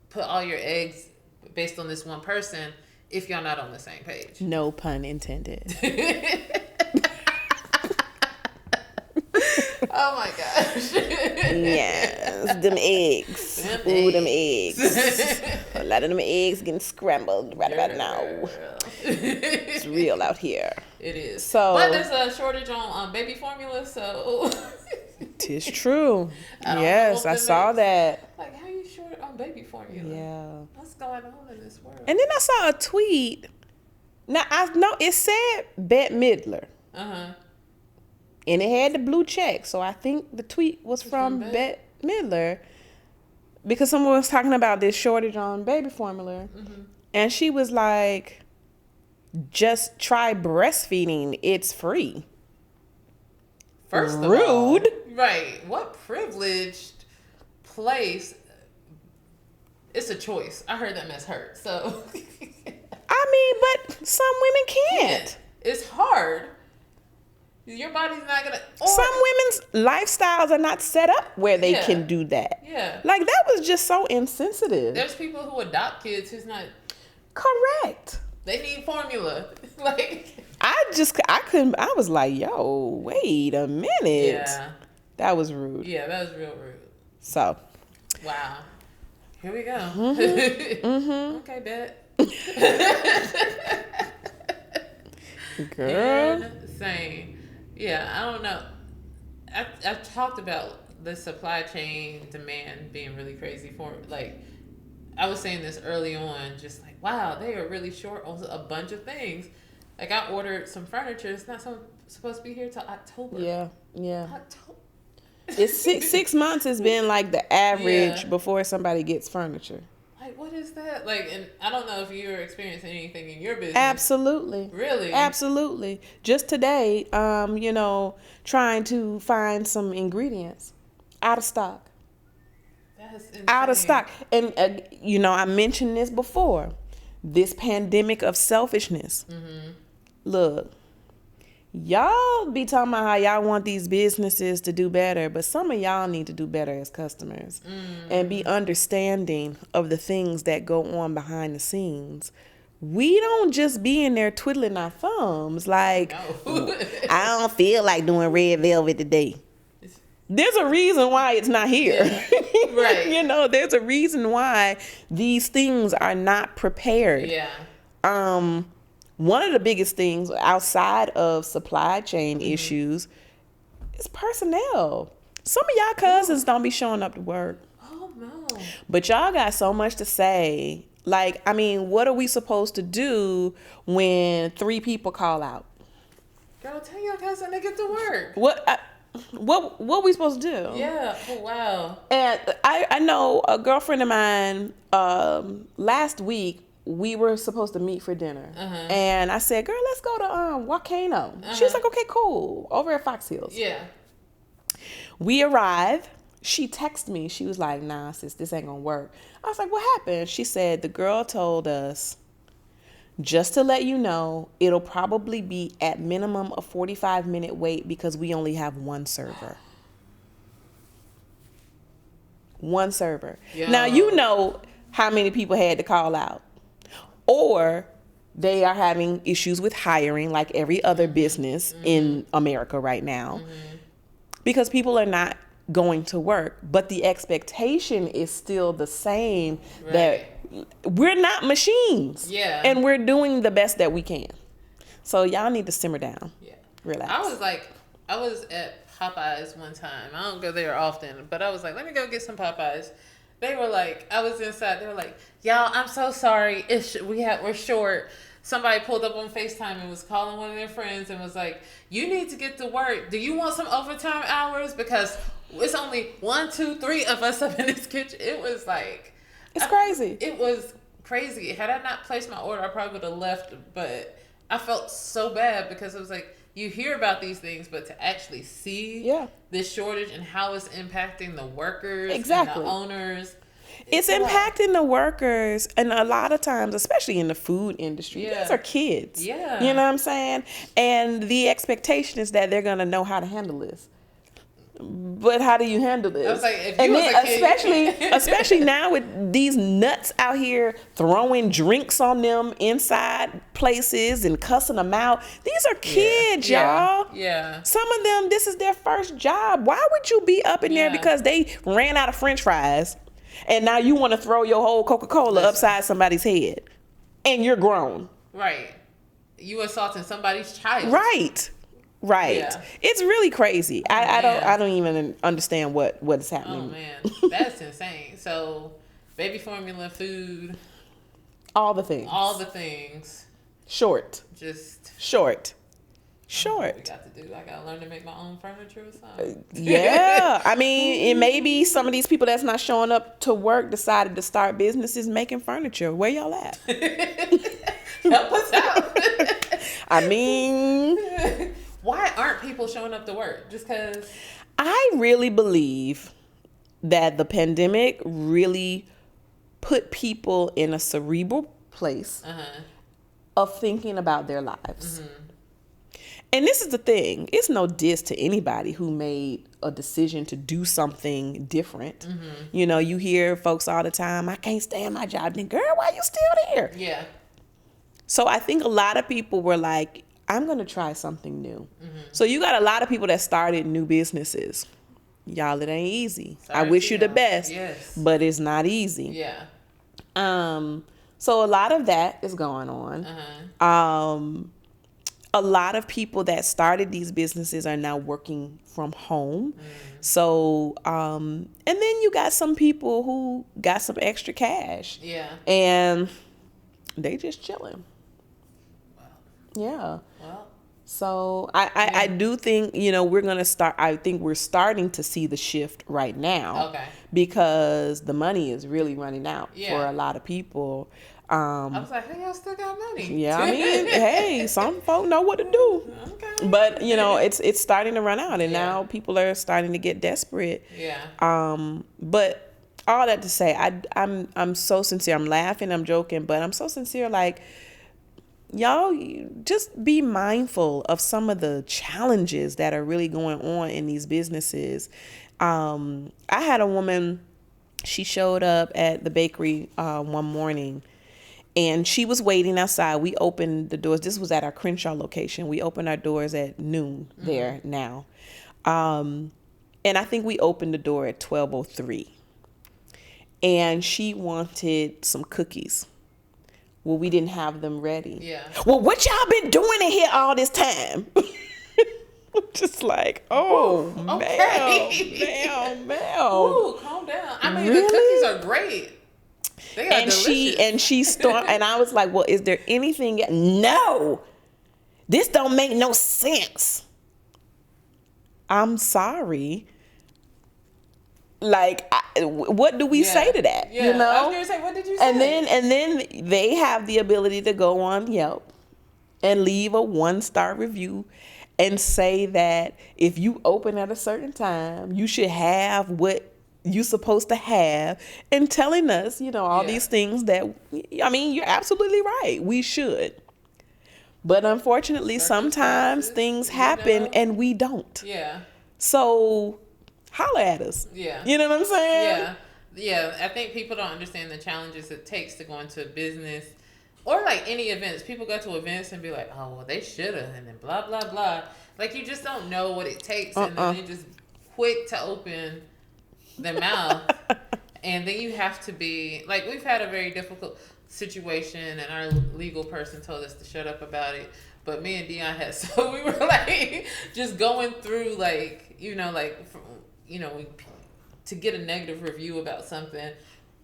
Speaker 2: put all your eggs based on this one person if y'all not on the same page.
Speaker 1: No pun intended.
Speaker 2: Oh my gosh.
Speaker 1: Yes, them eggs. Them eggs. A lot of them eggs getting scrambled right about now. It's real out here.
Speaker 2: It is.
Speaker 1: So,
Speaker 2: but there's a shortage on baby formula, so.
Speaker 1: Tis true. Yes, I saw that.
Speaker 2: Like, how you short on baby formula?
Speaker 1: Yeah.
Speaker 2: What's going on in this world?
Speaker 1: And then I saw a tweet. Now, I know it said Bette Midler. And it had the blue check. So I think the tweet was from Bette Midler, because someone was talking about this shortage on baby formula. And she was like, just try breastfeeding. It's free.
Speaker 2: First of
Speaker 1: rude.
Speaker 2: All, right. What privileged place. It's a choice. I heard that mess hurt. So.
Speaker 1: I mean, but some women can't.
Speaker 2: It's hard. Your body's not gonna.
Speaker 1: Some women's lifestyles are not set up where they can do that.
Speaker 2: Yeah.
Speaker 1: Like, that was just so insensitive.
Speaker 2: There's people who adopt kids who's not.
Speaker 1: Correct.
Speaker 2: They need formula. Like.
Speaker 1: I was like, yo, wait a minute.
Speaker 2: Yeah.
Speaker 1: That was rude.
Speaker 2: Yeah, that was real rude.
Speaker 1: So.
Speaker 2: Wow. Here we go. Okay, bet.
Speaker 1: Girl.
Speaker 2: Insane. Yeah, I don't know. I've talked about the supply chain demand being really crazy for, like, I was saying this early on, just like, wow, they are really short on a bunch of things. Like, I ordered some furniture. It's not supposed to be here till October.
Speaker 1: Yeah. October. It's 6 months has been like the average before somebody gets furniture.
Speaker 2: Like, what is that? Like, and I don't know if you're experiencing anything in your business.
Speaker 1: Absolutely.
Speaker 2: Really?
Speaker 1: Absolutely. Just today, you know, trying to find some ingredients. Out of stock.
Speaker 2: That's insane.
Speaker 1: Out of stock. And, you know, I mentioned this before. This pandemic of selfishness. Look, y'all be talking about how y'all want these businesses to do better, but some of y'all need to do better as customers and be understanding of the things that go on behind the scenes. We don't just be in there twiddling our thumbs like, I don't feel like doing red velvet today. There's a reason why it's not here.
Speaker 2: Yeah. Right.
Speaker 1: You know, there's a reason why these things are not prepared.
Speaker 2: Yeah.
Speaker 1: One of the biggest things outside of supply chain issues is personnel. Some of y'all cousins don't be showing up to work.
Speaker 2: Oh, no.
Speaker 1: But y'all got so much to say. Like, I mean, what are we supposed to do when 3 people call out?
Speaker 2: Girl, tell your cousin to get to work.
Speaker 1: What we supposed to do?
Speaker 2: Yeah. Oh, wow.
Speaker 1: And I know a girlfriend of mine last week, we were supposed to meet for dinner. And I said, girl, let's go to Volcano. She was like, okay, cool. Over at Fox Hills.
Speaker 2: Yeah.
Speaker 1: We arrived. She texted me. She was like, nah, sis, this ain't gonna work. I was like, what happened? She said, the girl told us, just to let you know, it'll probably be at minimum a 45-minute wait because we only have one server. One server. Yo. Now, you know how many people had to call out. Or they are having issues with hiring like every other business in America right now. Because people are not going to work. But the expectation is still the same, that we're not machines. Yeah. And we're doing the best that we can. So y'all need to simmer down. Yeah. Relax.
Speaker 2: I was at Popeyes one time. I don't go there often, but I was like, let me go get some Popeyes. They were like, I was inside. They were like, y'all, I'm so sorry. We're short. Somebody pulled up on FaceTime and was calling one of their friends and was like, you need to get to work. Do you want some overtime hours? Because it's only 1, 2, 3 of us up in this kitchen. It was like,
Speaker 1: it's crazy.
Speaker 2: It was crazy. Had I not placed my order, I probably would have left. But I felt so bad because it was like, you hear about these things, but to actually see this shortage and how it's impacting the workers and the owners.
Speaker 1: It's impacting the workers, and a lot of times, especially in the food industry, these are kids. Yeah. You know what I'm saying? And the expectation is that they're going to know how to handle this. But how do you handle this? I was like, if you was a kid. especially now with these nuts out here throwing drinks on them inside places and cussing them out. These are kids, y'all. Yeah. Some of them, this is their first job. Why would you be up in there because they ran out of French fries and now you want to throw your whole Coca-Cola upside somebody's head and you're grown?
Speaker 2: Right. You assaulting somebody's child.
Speaker 1: Right. Yeah. It's really crazy. I don't even understand what is happening.
Speaker 2: Oh man, that's insane. So, baby formula, food,
Speaker 1: all the things. Short.
Speaker 2: What we got to do? I gotta learn to make my own furniture or something.
Speaker 1: Yeah, I mean, it may be some of these people that's not showing up to work decided to start businesses making furniture. Where y'all at?
Speaker 2: Help us out.
Speaker 1: I mean.
Speaker 2: Why aren't people showing up to work? Just because?
Speaker 1: I really believe that the pandemic really put people in a cerebral place of thinking about their lives. And this is the thing. It's no diss to anybody who made a decision to do something different. You know, you hear folks all the time, I can't stand my job. Then, girl, why you still there? Yeah. So I think a lot of people were like, I'm going to try something new. So you got a lot of people that started new businesses. Y'all, it ain't easy. I wish you the best, but it's not easy. Yeah. So a lot of that is going on. A lot of people that started these businesses are now working from home. So, and then you got some people who got some extra cash. Yeah. And they just chilling. Yeah. Well, so I do think, you know, I think we're starting to see the shift right now. Okay. Because the money is really running out for a lot of people.
Speaker 2: I was like, hey, y'all still got money.
Speaker 1: Yeah, I mean, hey, some folk know what to do. Okay. But, you know, it's starting to run out, and now people are starting to get desperate. Yeah. But all that to say, I'm so sincere. I'm laughing, I'm joking, but I'm so sincere, like, y'all just be mindful of some of the challenges that are really going on in these businesses. I had a woman, she showed up at the bakery one morning and she was waiting outside. We opened the doors. This was at our Crenshaw location. We opened our doors at noon there now. And I think we opened the door at 12:03. And she wanted some cookies. Well, we didn't have them ready. Yeah. Well, what y'all been doing in here all this time? Just like, oh, ma'am.
Speaker 2: Ooh, calm down. I mean, really? The cookies are great. They are delicious.
Speaker 1: She stormed, and I was like, well, is there anything? No, this don't make no sense. I'm sorry. Like, what do we say to that?
Speaker 2: Yeah. You know, I was gonna say, what did you say?
Speaker 1: And then they have the ability to go on Yelp and leave a 1-star review and say that if you open at a certain time, you should have what you're supposed to have, and telling us, all these things that, I mean, you're absolutely right. We should. But unfortunately, sometimes things happen and we don't.
Speaker 2: Yeah.
Speaker 1: So holler at us.
Speaker 2: Yeah.
Speaker 1: You know what I'm saying?
Speaker 2: Yeah. Yeah. I think people don't understand the challenges it takes to go into business or like any events. People go to events and be like, oh, well, they should have, and then blah, blah, blah. Like, you just don't know what it takes. And then they just quick to open their mouth. And then you have to be, like, we've had a very difficult situation, and our legal person told us to shut up about it. But me and Dion had, so we were like just going through, like, to get a negative review about something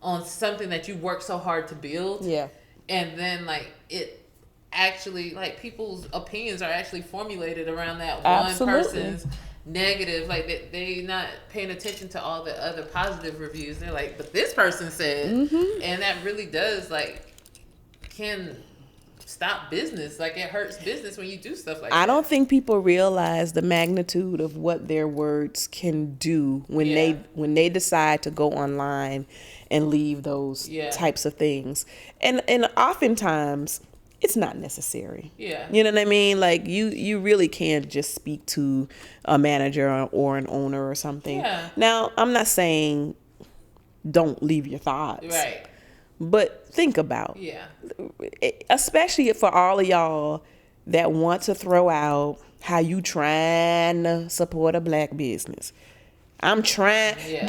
Speaker 2: on something that you worked so hard to build.
Speaker 1: Yeah.
Speaker 2: And then, like, it actually, like, people's opinions are actually formulated around that one person's negative. Like, they not paying attention to all the other positive reviews. They're like, but this person said, and that really does, like, can stop business. Like, it hurts business when you do stuff like that.
Speaker 1: I don't think people realize the magnitude of what their words can do when they decide to go online and leave those types of things. And oftentimes it's not necessary.
Speaker 2: Yeah.
Speaker 1: You know what I mean? Like, you really can't just speak to a manager or an owner or something.
Speaker 2: Yeah.
Speaker 1: Now, I'm not saying don't leave your thoughts.
Speaker 2: Right.
Speaker 1: But think about.
Speaker 2: Yeah.
Speaker 1: Especially for all of y'all that want to throw out how you trying to support a black business. I'm trying.
Speaker 2: Yeah.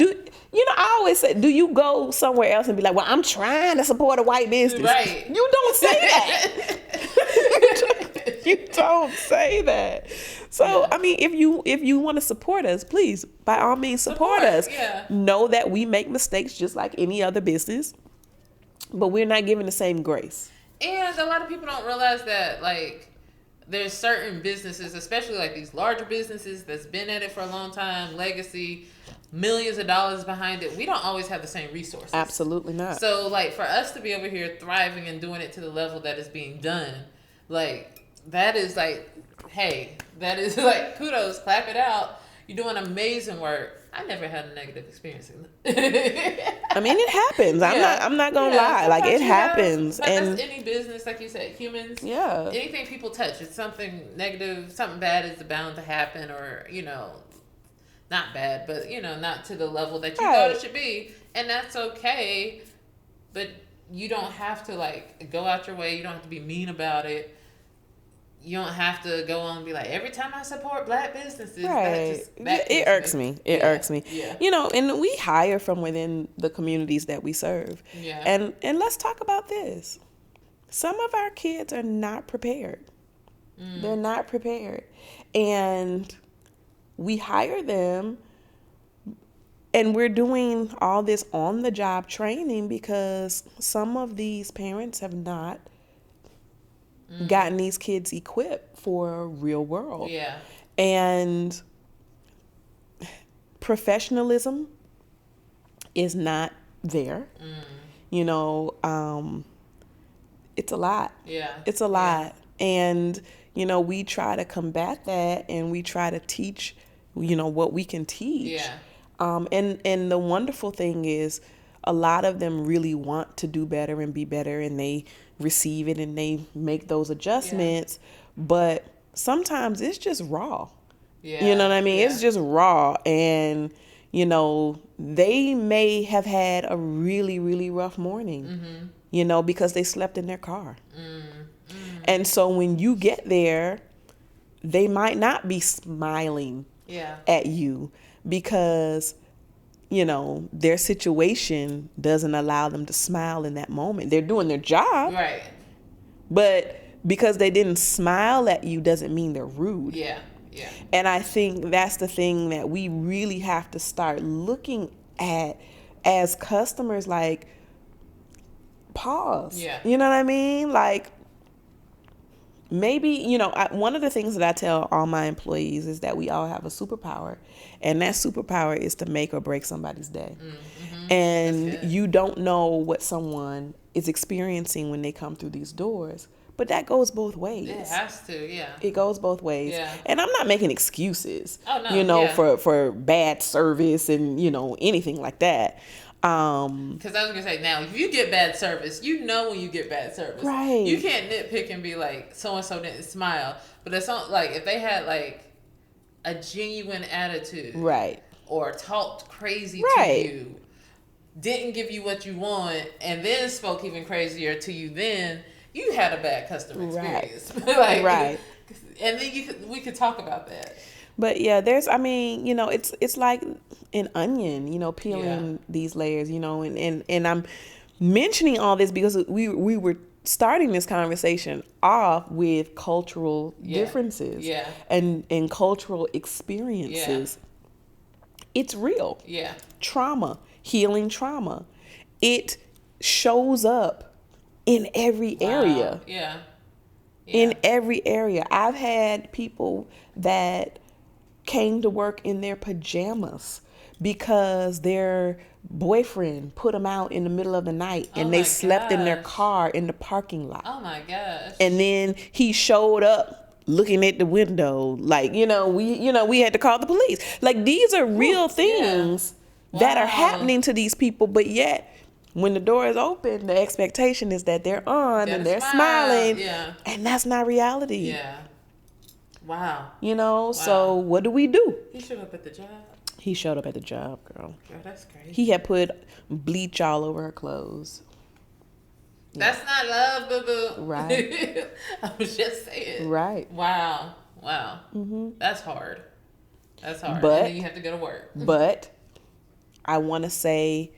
Speaker 1: I always say, do you go somewhere else and be like, well, I'm trying to support a white business?
Speaker 2: Right.
Speaker 1: You don't say that. You don't say that. So, I mean, if you want to support us, please, by all means, support us.
Speaker 2: Yeah.
Speaker 1: Know that we make mistakes just like any other business, but we're not given the same grace.
Speaker 2: And a lot of people don't realize that, like, there's certain businesses, especially like these larger businesses that's been at it for a long time, legacy, millions of dollars behind it. We don't always have the same resources.
Speaker 1: Absolutely not.
Speaker 2: So, like, for us to be over here thriving and doing it to the level that is being done, like, that is like, hey, that is like, kudos, clap it out. You're doing amazing work. I never had a negative experience.
Speaker 1: I mean, it happens. I'm not gonna lie. Like, it happens.
Speaker 2: But
Speaker 1: and
Speaker 2: that's any business, like you said, humans.
Speaker 1: Yeah.
Speaker 2: Anything people touch, it's something negative, something bad is bound to happen, or, not bad, but, not to the level that you thought it should be. And that's okay. But you don't have to, like, go out your way. You don't have to be mean about it. You don't have to go on and be like, every time I support black businesses,
Speaker 1: it irks me. It irks me.
Speaker 2: Yeah.
Speaker 1: And we hire from within the communities that we serve.
Speaker 2: Yeah.
Speaker 1: And let's talk about this. Some of our kids are not prepared. They're not prepared. And we hire them, and we're doing all this on-the-job training because some of these parents have not gotten these kids equipped for real world.
Speaker 2: Yeah.
Speaker 1: And professionalism is not there. It's a lot.
Speaker 2: Yeah.
Speaker 1: It's a lot. And, we try to combat that, and we try to teach, what we can teach.
Speaker 2: Yeah.
Speaker 1: And the wonderful thing is, a lot of them really want to do better and be better, and they receive it and they make those adjustments. But sometimes it's just raw.
Speaker 2: Yeah.
Speaker 1: You know what I mean?
Speaker 2: Yeah.
Speaker 1: It's just raw. And, they may have had a really, really rough morning, because they slept in their car. And so when you get there, they might not be smiling at you because their situation doesn't allow them to smile in that moment. They're doing their job.
Speaker 2: Right.
Speaker 1: But because they didn't smile at you doesn't mean they're rude.
Speaker 2: Yeah. Yeah.
Speaker 1: And I think that's the thing that we really have to start looking at as customers, like, pause.
Speaker 2: Yeah.
Speaker 1: You know what I mean? Like, maybe, one of the things that I tell all my employees is that we all have a superpower, and that superpower is to make or break somebody's day. Mm-hmm. And you don't know what someone is experiencing when they come through these doors. But that goes both ways.
Speaker 2: It has to, yeah.
Speaker 1: It goes both ways.
Speaker 2: Yeah.
Speaker 1: And I'm not making excuses,
Speaker 2: yeah.
Speaker 1: for bad service and, anything like that.
Speaker 2: Because I was gonna say, now if you get bad service, when you get bad service,
Speaker 1: right?
Speaker 2: You can't nitpick and be like, so and so didn't smile, but it's not like if they had like a genuine attitude,
Speaker 1: right,
Speaker 2: or talked crazy to you, didn't give you what you want, and then spoke even crazier to you, then you had a bad customer experience, right? And then we could talk about that.
Speaker 1: But yeah, it's like an onion, peeling these layers, and I'm mentioning all this because we were starting this conversation off with cultural differences and cultural experiences. It's real.
Speaker 2: Yeah.
Speaker 1: Trauma, healing trauma. It shows up in every area.
Speaker 2: Yeah.
Speaker 1: In every area. I've had people that came to work in their pajamas because their boyfriend put them out in the middle of the night and they slept in their car in the parking lot.
Speaker 2: Oh my gosh.
Speaker 1: And then he showed up looking at the window like, we had to call the police. Like, these are real things that are happening to these people, but yet when the door is open, the expectation is that they're on and they're smiling.
Speaker 2: Yeah.
Speaker 1: And that's not reality.
Speaker 2: Yeah. Wow.
Speaker 1: So what do we do?
Speaker 2: He showed up at the job.
Speaker 1: He showed up at the job, girl.
Speaker 2: Girl, that's crazy.
Speaker 1: He had put bleach all over her clothes.
Speaker 2: That's not love, boo-boo.
Speaker 1: Right.
Speaker 2: I was just saying.
Speaker 1: Right.
Speaker 2: Wow. Mm-hmm. That's hard. But, and then you have to go to work.
Speaker 1: But I want to say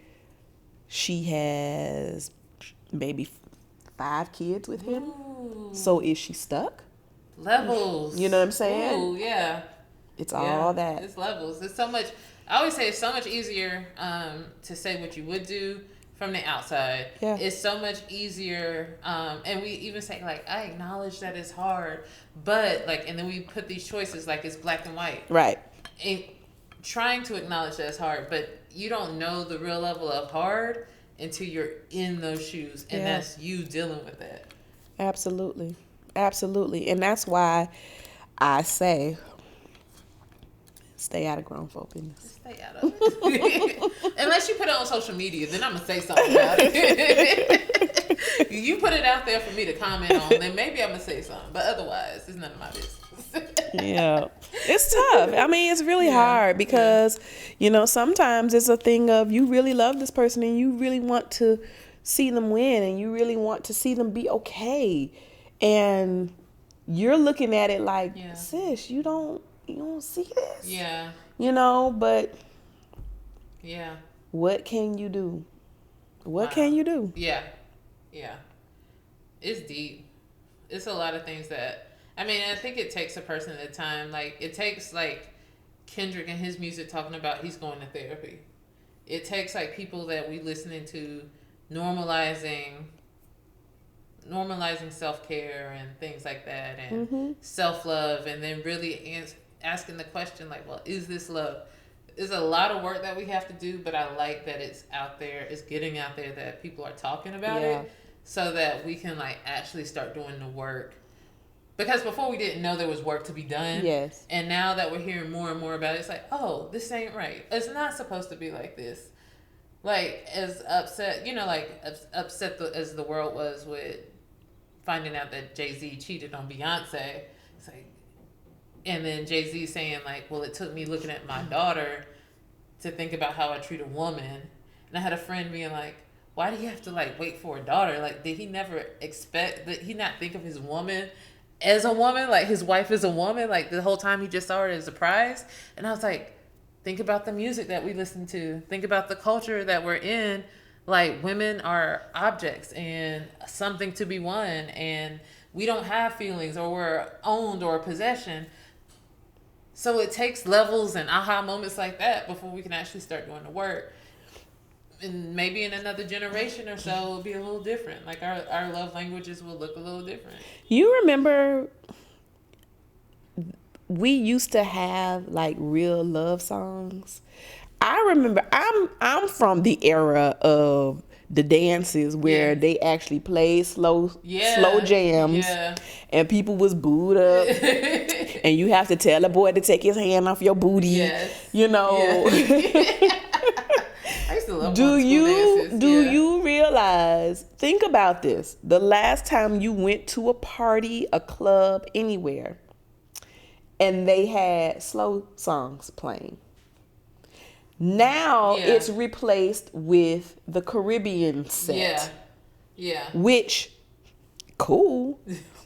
Speaker 1: she has maybe 5 kids with him. Ooh. So is she stuck?
Speaker 2: Levels.
Speaker 1: You know what I'm saying?
Speaker 2: Ooh, yeah.
Speaker 1: It's all that.
Speaker 2: It's levels. It's so much. I always say it's so much easier to say what you would do from the outside.
Speaker 1: Yeah.
Speaker 2: It's so much easier. And we even say, like, I acknowledge that it's hard, but, like, and then we put these choices like it's black and white.
Speaker 1: Right.
Speaker 2: And trying to acknowledge that it's hard, but you don't know the real level of hard until you're in those shoes, and that's you dealing with that.
Speaker 1: Absolutely. And that's why I say, stay out of grown folk business.
Speaker 2: Stay out of it. Unless you put it on social media, then I'm going to say something about it. You put it out there for me to comment on, then maybe I'm going to say something. But otherwise, it's none of my business.
Speaker 1: Yeah. It's tough. I mean, it's really hard because, sometimes it's a thing of you really love this person and you really want to see them win and you really want to see them be okay. And you're looking at it like, sis, you don't see this.
Speaker 2: Yeah.
Speaker 1: But
Speaker 2: yeah.
Speaker 1: What can you do? What can you do?
Speaker 2: Yeah. Yeah. It's deep. It's a lot of things that, I think it takes a person at a time. Like, it takes, like, Kendrick and his music talking about he's going to therapy. It takes, like, people that we listening to normalizing self-care and things like that, and self-love, and then really asking the question, like, well, is this love? There's a lot of work that we have to do, but I like that it's out there, it's getting out there, that people are talking about it, so that we can, like, actually start doing the work. Because before we didn't know there was work to be done. Yes. And now that we're hearing more and more about it, it's like, oh, this ain't right. It's not supposed to be like this. Like, as upset, as the world was with finding out that Jay-Z cheated on Beyonce. It's like, and then Jay-Z saying, like, well, it took me looking at my daughter to think about how I treat a woman. And I had a friend being like, why do you have to, like, wait for a daughter? Like, did he never expect, did he not think of his woman as a woman? Like, his wife is a woman? Like, the whole time he just saw her as a prize? And I was like, think about the music that we listen to. Think about the culture that we're in. Like, women are objects and something to be won, and we don't have feelings, or we're owned or a possession. So it takes levels and aha moments like that before we can actually start doing the work. and maybe in another generation or so, it'll be a little different. Like our love languages will look a little different.
Speaker 1: You remember we used to have like real love songs? I remember I'm from the era of the dances where they actually played slow jams and people was booed up and you have to tell a boy to take his hand off your booty. You know.
Speaker 2: I used to love
Speaker 1: do you realize, think about this, the last time you went to a party, a club, anywhere, and they had slow songs playing. Now it's replaced with the Caribbean set. Which, cool,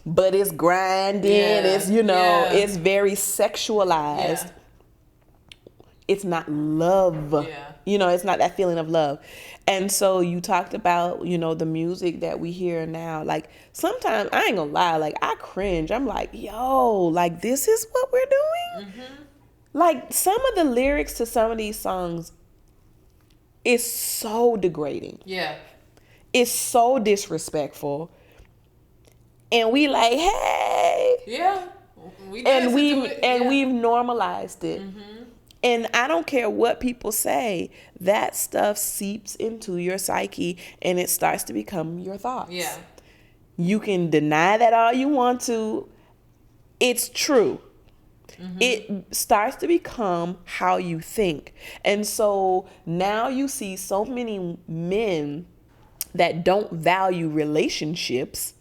Speaker 1: but it's grinding, it's, it's very sexualized. It's not love. It's not that feeling of love. And so you talked about, the music that we hear now. Like, sometimes, I ain't gonna lie, like, I cringe. I'm like, yo, like, this is what we're doing? Like, some of the lyrics to some of these songs is so degrading. It's so disrespectful. And we like, hey. We've normalized it. And I don't care what people say, that stuff seeps into your psyche and it starts to become your thoughts. You can deny that all you want to. It's true. It starts to become how you think. And so now you see so many men that don't value relationships,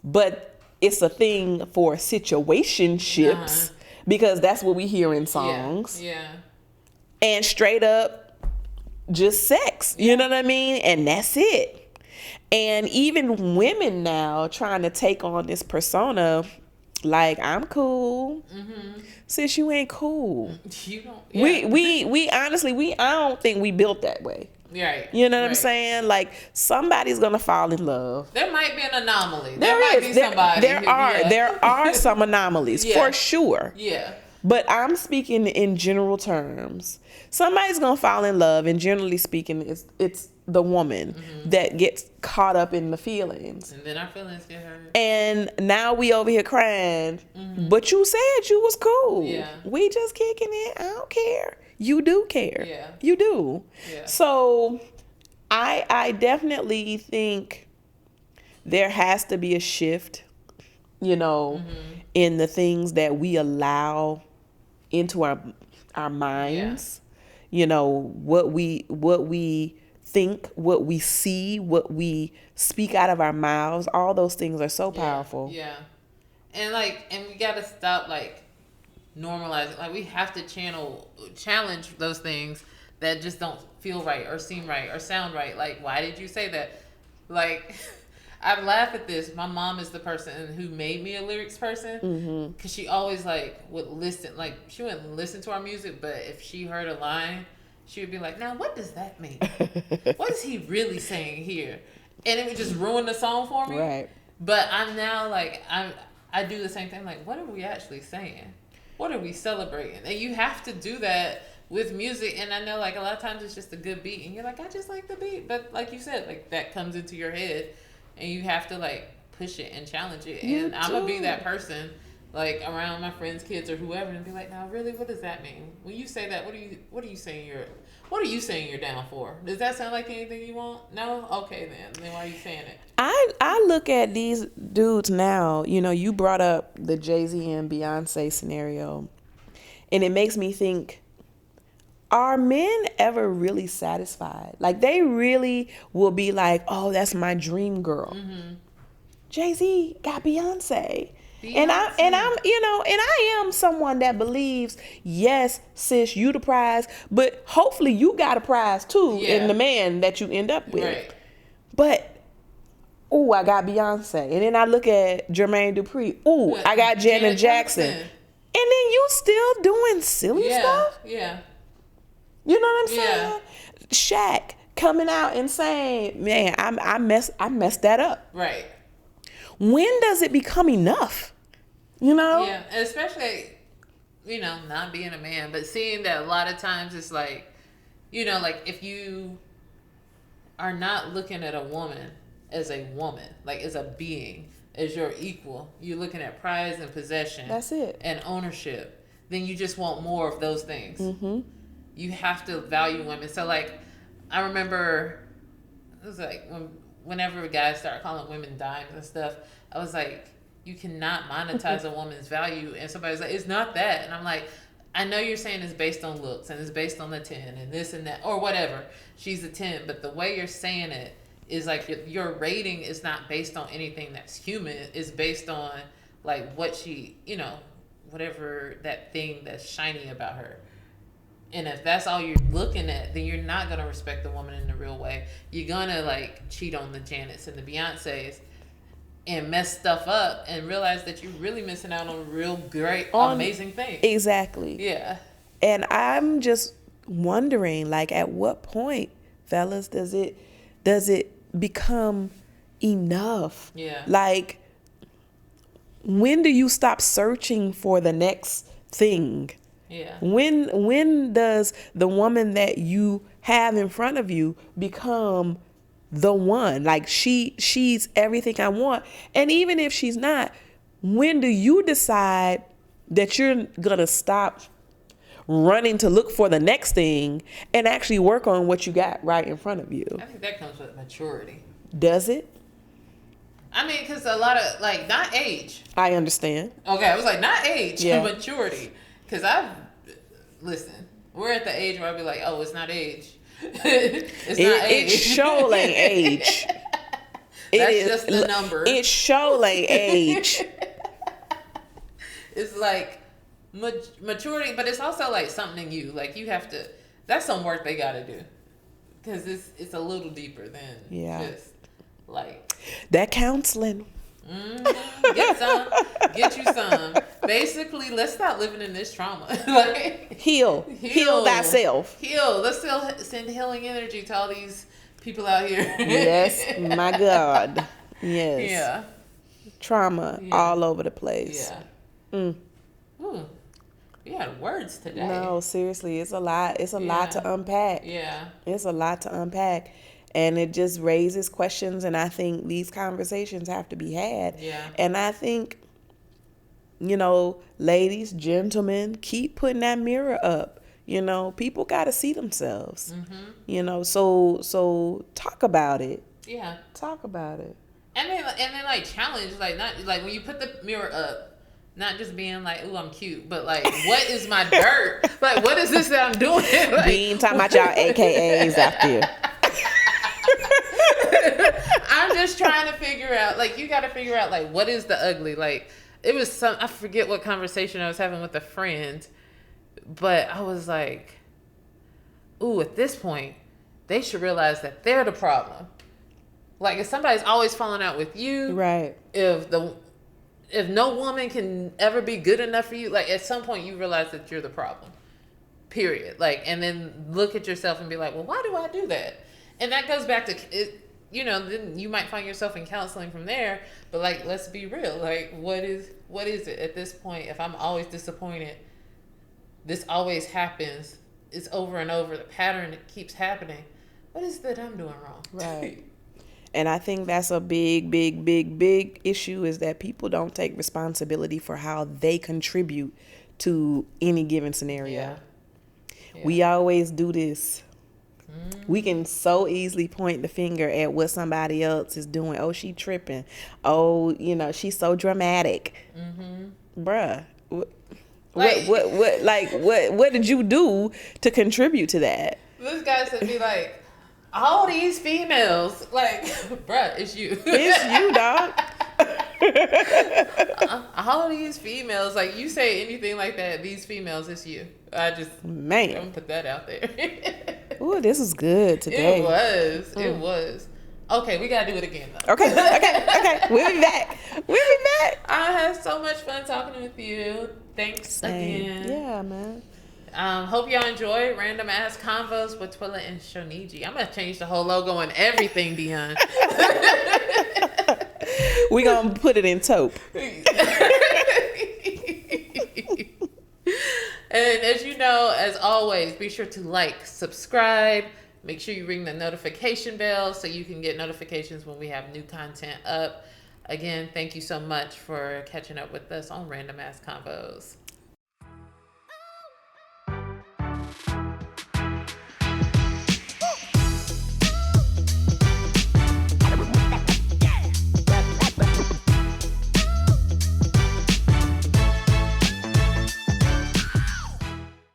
Speaker 1: but it's a thing for situationships. Because that's what we hear in songs. And straight up, just sex. You know what I mean? And that's it. And even women now trying to take on this persona, like, I'm cool. Sis, you ain't cool. You don't. We honestly, I don't think we built that way. You know what I'm saying? Like, somebody's gonna fall in love.
Speaker 2: There might be an anomaly. There might be somebody.
Speaker 1: There are some anomalies for sure. But I'm speaking in general terms. Somebody's gonna fall in love, and generally speaking, it's the woman that gets caught up in the feelings.
Speaker 2: And then our feelings get hurt.
Speaker 1: And now we over here crying. But you said you was cool. We just kicking it. I don't care. You do care. You do. So I definitely think there has to be a shift, in the things that we allow into our minds. What we think, what we see, what we speak out of our mouths, all those things are so powerful.
Speaker 2: And we gotta stop normalizing. Like, we have to challenge those things that just don't feel right or seem right or sound right. Like, why did you say that? Like, I laugh at this. My mom is the person who made me a lyrics person, because she always would listen. Like, she wouldn't listen to our music, but if she heard a line, she would be like, now what does that mean? What is he really saying here? And it would just ruin the song for me. But I'm now I do the same thing. Like, what are we actually saying? What are we celebrating? And you have to do that with music. And I know a lot of times it's just a good beat and you're like, I just like the beat. But like you said, that comes into your head and you have to push it and challenge it. And I'm going to be that person around my friends' kids or whoever and be like, now really, what does that mean? When you say that, what are you saying you're down for? Does that sound like anything you want? No? Okay then why are you saying it?
Speaker 1: I look at these dudes now, you brought up the Jay-Z and Beyonce scenario, and it makes me think, are men ever really satisfied? Like, they really will be like, oh, that's my dream girl. Jay-Z got Beyonce. And I am someone that believes, yes, sis, you the prize, but hopefully you got a prize too in the man that you end up with. But ooh, I got Beyonce. And then I look at Jermaine Dupri. Ooh, I got Janet Jackson. And then you still doing silly stuff? You know what I'm saying? Shaq coming out and saying, man, I messed that up. When does it become enough?
Speaker 2: Yeah, especially, not being a man, but seeing that a lot of times it's you know, like if you are not looking at a woman as a woman, like as a being, as your equal, you're looking at prize and possession.
Speaker 1: That's it.
Speaker 2: And ownership. Then you just want more of those things. Mm-hmm. You have to value women. So like, I remember it was like whenever guys start calling women dimes and stuff, I was like, you cannot monetize a woman's value. And somebody's like, it's not that. And I'm like, I know you're saying it's based on looks and it's based on the 10 and this and that or whatever. She's a 10, but the way you're saying it is like your rating is not based on anything that's human. It's based on like what she, you know, whatever that thing that's shiny about her. And if that's all you're looking at, then you're not going to respect the woman in the real way. You're going to like cheat on the Janets and the Beyoncés and mess stuff up and realize that you're really missing out on a real great, amazing thing.
Speaker 1: Exactly.
Speaker 2: Yeah.
Speaker 1: And I'm just wondering, like, at what point, fellas, does it become enough?
Speaker 2: Yeah.
Speaker 1: Like, when do you stop searching for the next thing?
Speaker 2: Yeah.
Speaker 1: When does the woman that you have in front of you become the one? Like she's everything I want. And even if she's not, when do you decide that you're gonna stop running to look for the next thing and actually work on what you got right in front of you?
Speaker 2: I think that comes with maturity.
Speaker 1: Does it?
Speaker 2: I mean, because a lot of, like, not age.
Speaker 1: I understand.
Speaker 2: Okay, I was like, not age,
Speaker 1: yeah.
Speaker 2: Maturity. Because listen, we're at the age where I'll be like, oh, it's not age. Not age.
Speaker 1: It sure ain't age.
Speaker 2: That's just the number.
Speaker 1: It sure ain't age.
Speaker 2: It's like maturity, but it's also like something in you. Like you have to, that's some work they got to do. Because it's a little deeper than just like.
Speaker 1: That counseling.
Speaker 2: Mm-hmm. Get you some. Basically, let's stop living in this trauma. Like
Speaker 1: heal thyself.
Speaker 2: Heal. Let's still send healing energy to all these people out here.
Speaker 1: Yes, my God. Yes.
Speaker 2: Yeah.
Speaker 1: Trauma all over the place.
Speaker 2: Yeah. We had words today.
Speaker 1: No, seriously, it's a lot. It's a lot to unpack.
Speaker 2: Yeah.
Speaker 1: It's a lot to unpack. And it just raises questions, and I think these conversations have to be had.
Speaker 2: Yeah.
Speaker 1: And I think, you know, ladies, gentlemen, keep putting that mirror up. You know, people got to see themselves. Mm-hmm. You know, so talk about it.
Speaker 2: Yeah.
Speaker 1: Talk about it.
Speaker 2: And then like challenge, like not like when you put the mirror up, not just being like, ooh, I'm cute, but like, what is my dirt? Like, what is this that I'm doing? Like,
Speaker 1: we ain't talking about y'all AKAs out there.
Speaker 2: I'm just trying to figure out, like, you got to figure out, like, what is the ugly? Like, it was I forget what conversation I was having with a friend, but I was like, ooh, at this point, they should realize that they're the problem. Like, if somebody's always falling out with you,
Speaker 1: right?
Speaker 2: If no woman can ever be good enough for you, like, at some point you realize that you're the problem. Period. Like, and then look at yourself and be like, well, why do I do that? And that goes back to it. You know, then you might find yourself in counseling from there. But like, let's be real. Like, what is it at this point? If I'm always disappointed, this always happens. It's over and over. The pattern that keeps happening. What is it that I'm doing wrong?
Speaker 1: Right. And I think that's a big issue, is that people don't take responsibility for how they contribute to any given scenario. Yeah. We always do this. We can so easily point the finger at what somebody else is doing. Oh, she tripping. Oh, you know, she's so dramatic. Mm-hmm. Bruh, what did you do to contribute to that?
Speaker 2: This guy said, be like, all these females, like, bruh, it's you.
Speaker 1: It's you, dog.
Speaker 2: All these females, like, you say anything like that, these females, it's you. I just don't put that out there.
Speaker 1: Ooh, this was good today.
Speaker 2: It was. Okay, we gotta do it again though.
Speaker 1: Okay. We'll be back.
Speaker 2: I had so much fun talking with you. Thanks again.
Speaker 1: Yeah, man.
Speaker 2: Hope y'all enjoy Random Ass Convos with Twilla and Shoneji. I'm gonna change the whole logo and everything, Dion.
Speaker 1: We gonna put it in taupe.
Speaker 2: And as you know, as always, be sure to like, subscribe. Make sure you ring the notification bell so you can get notifications when we have new content up. Again, thank you so much for catching up with us on Random Ass Convos.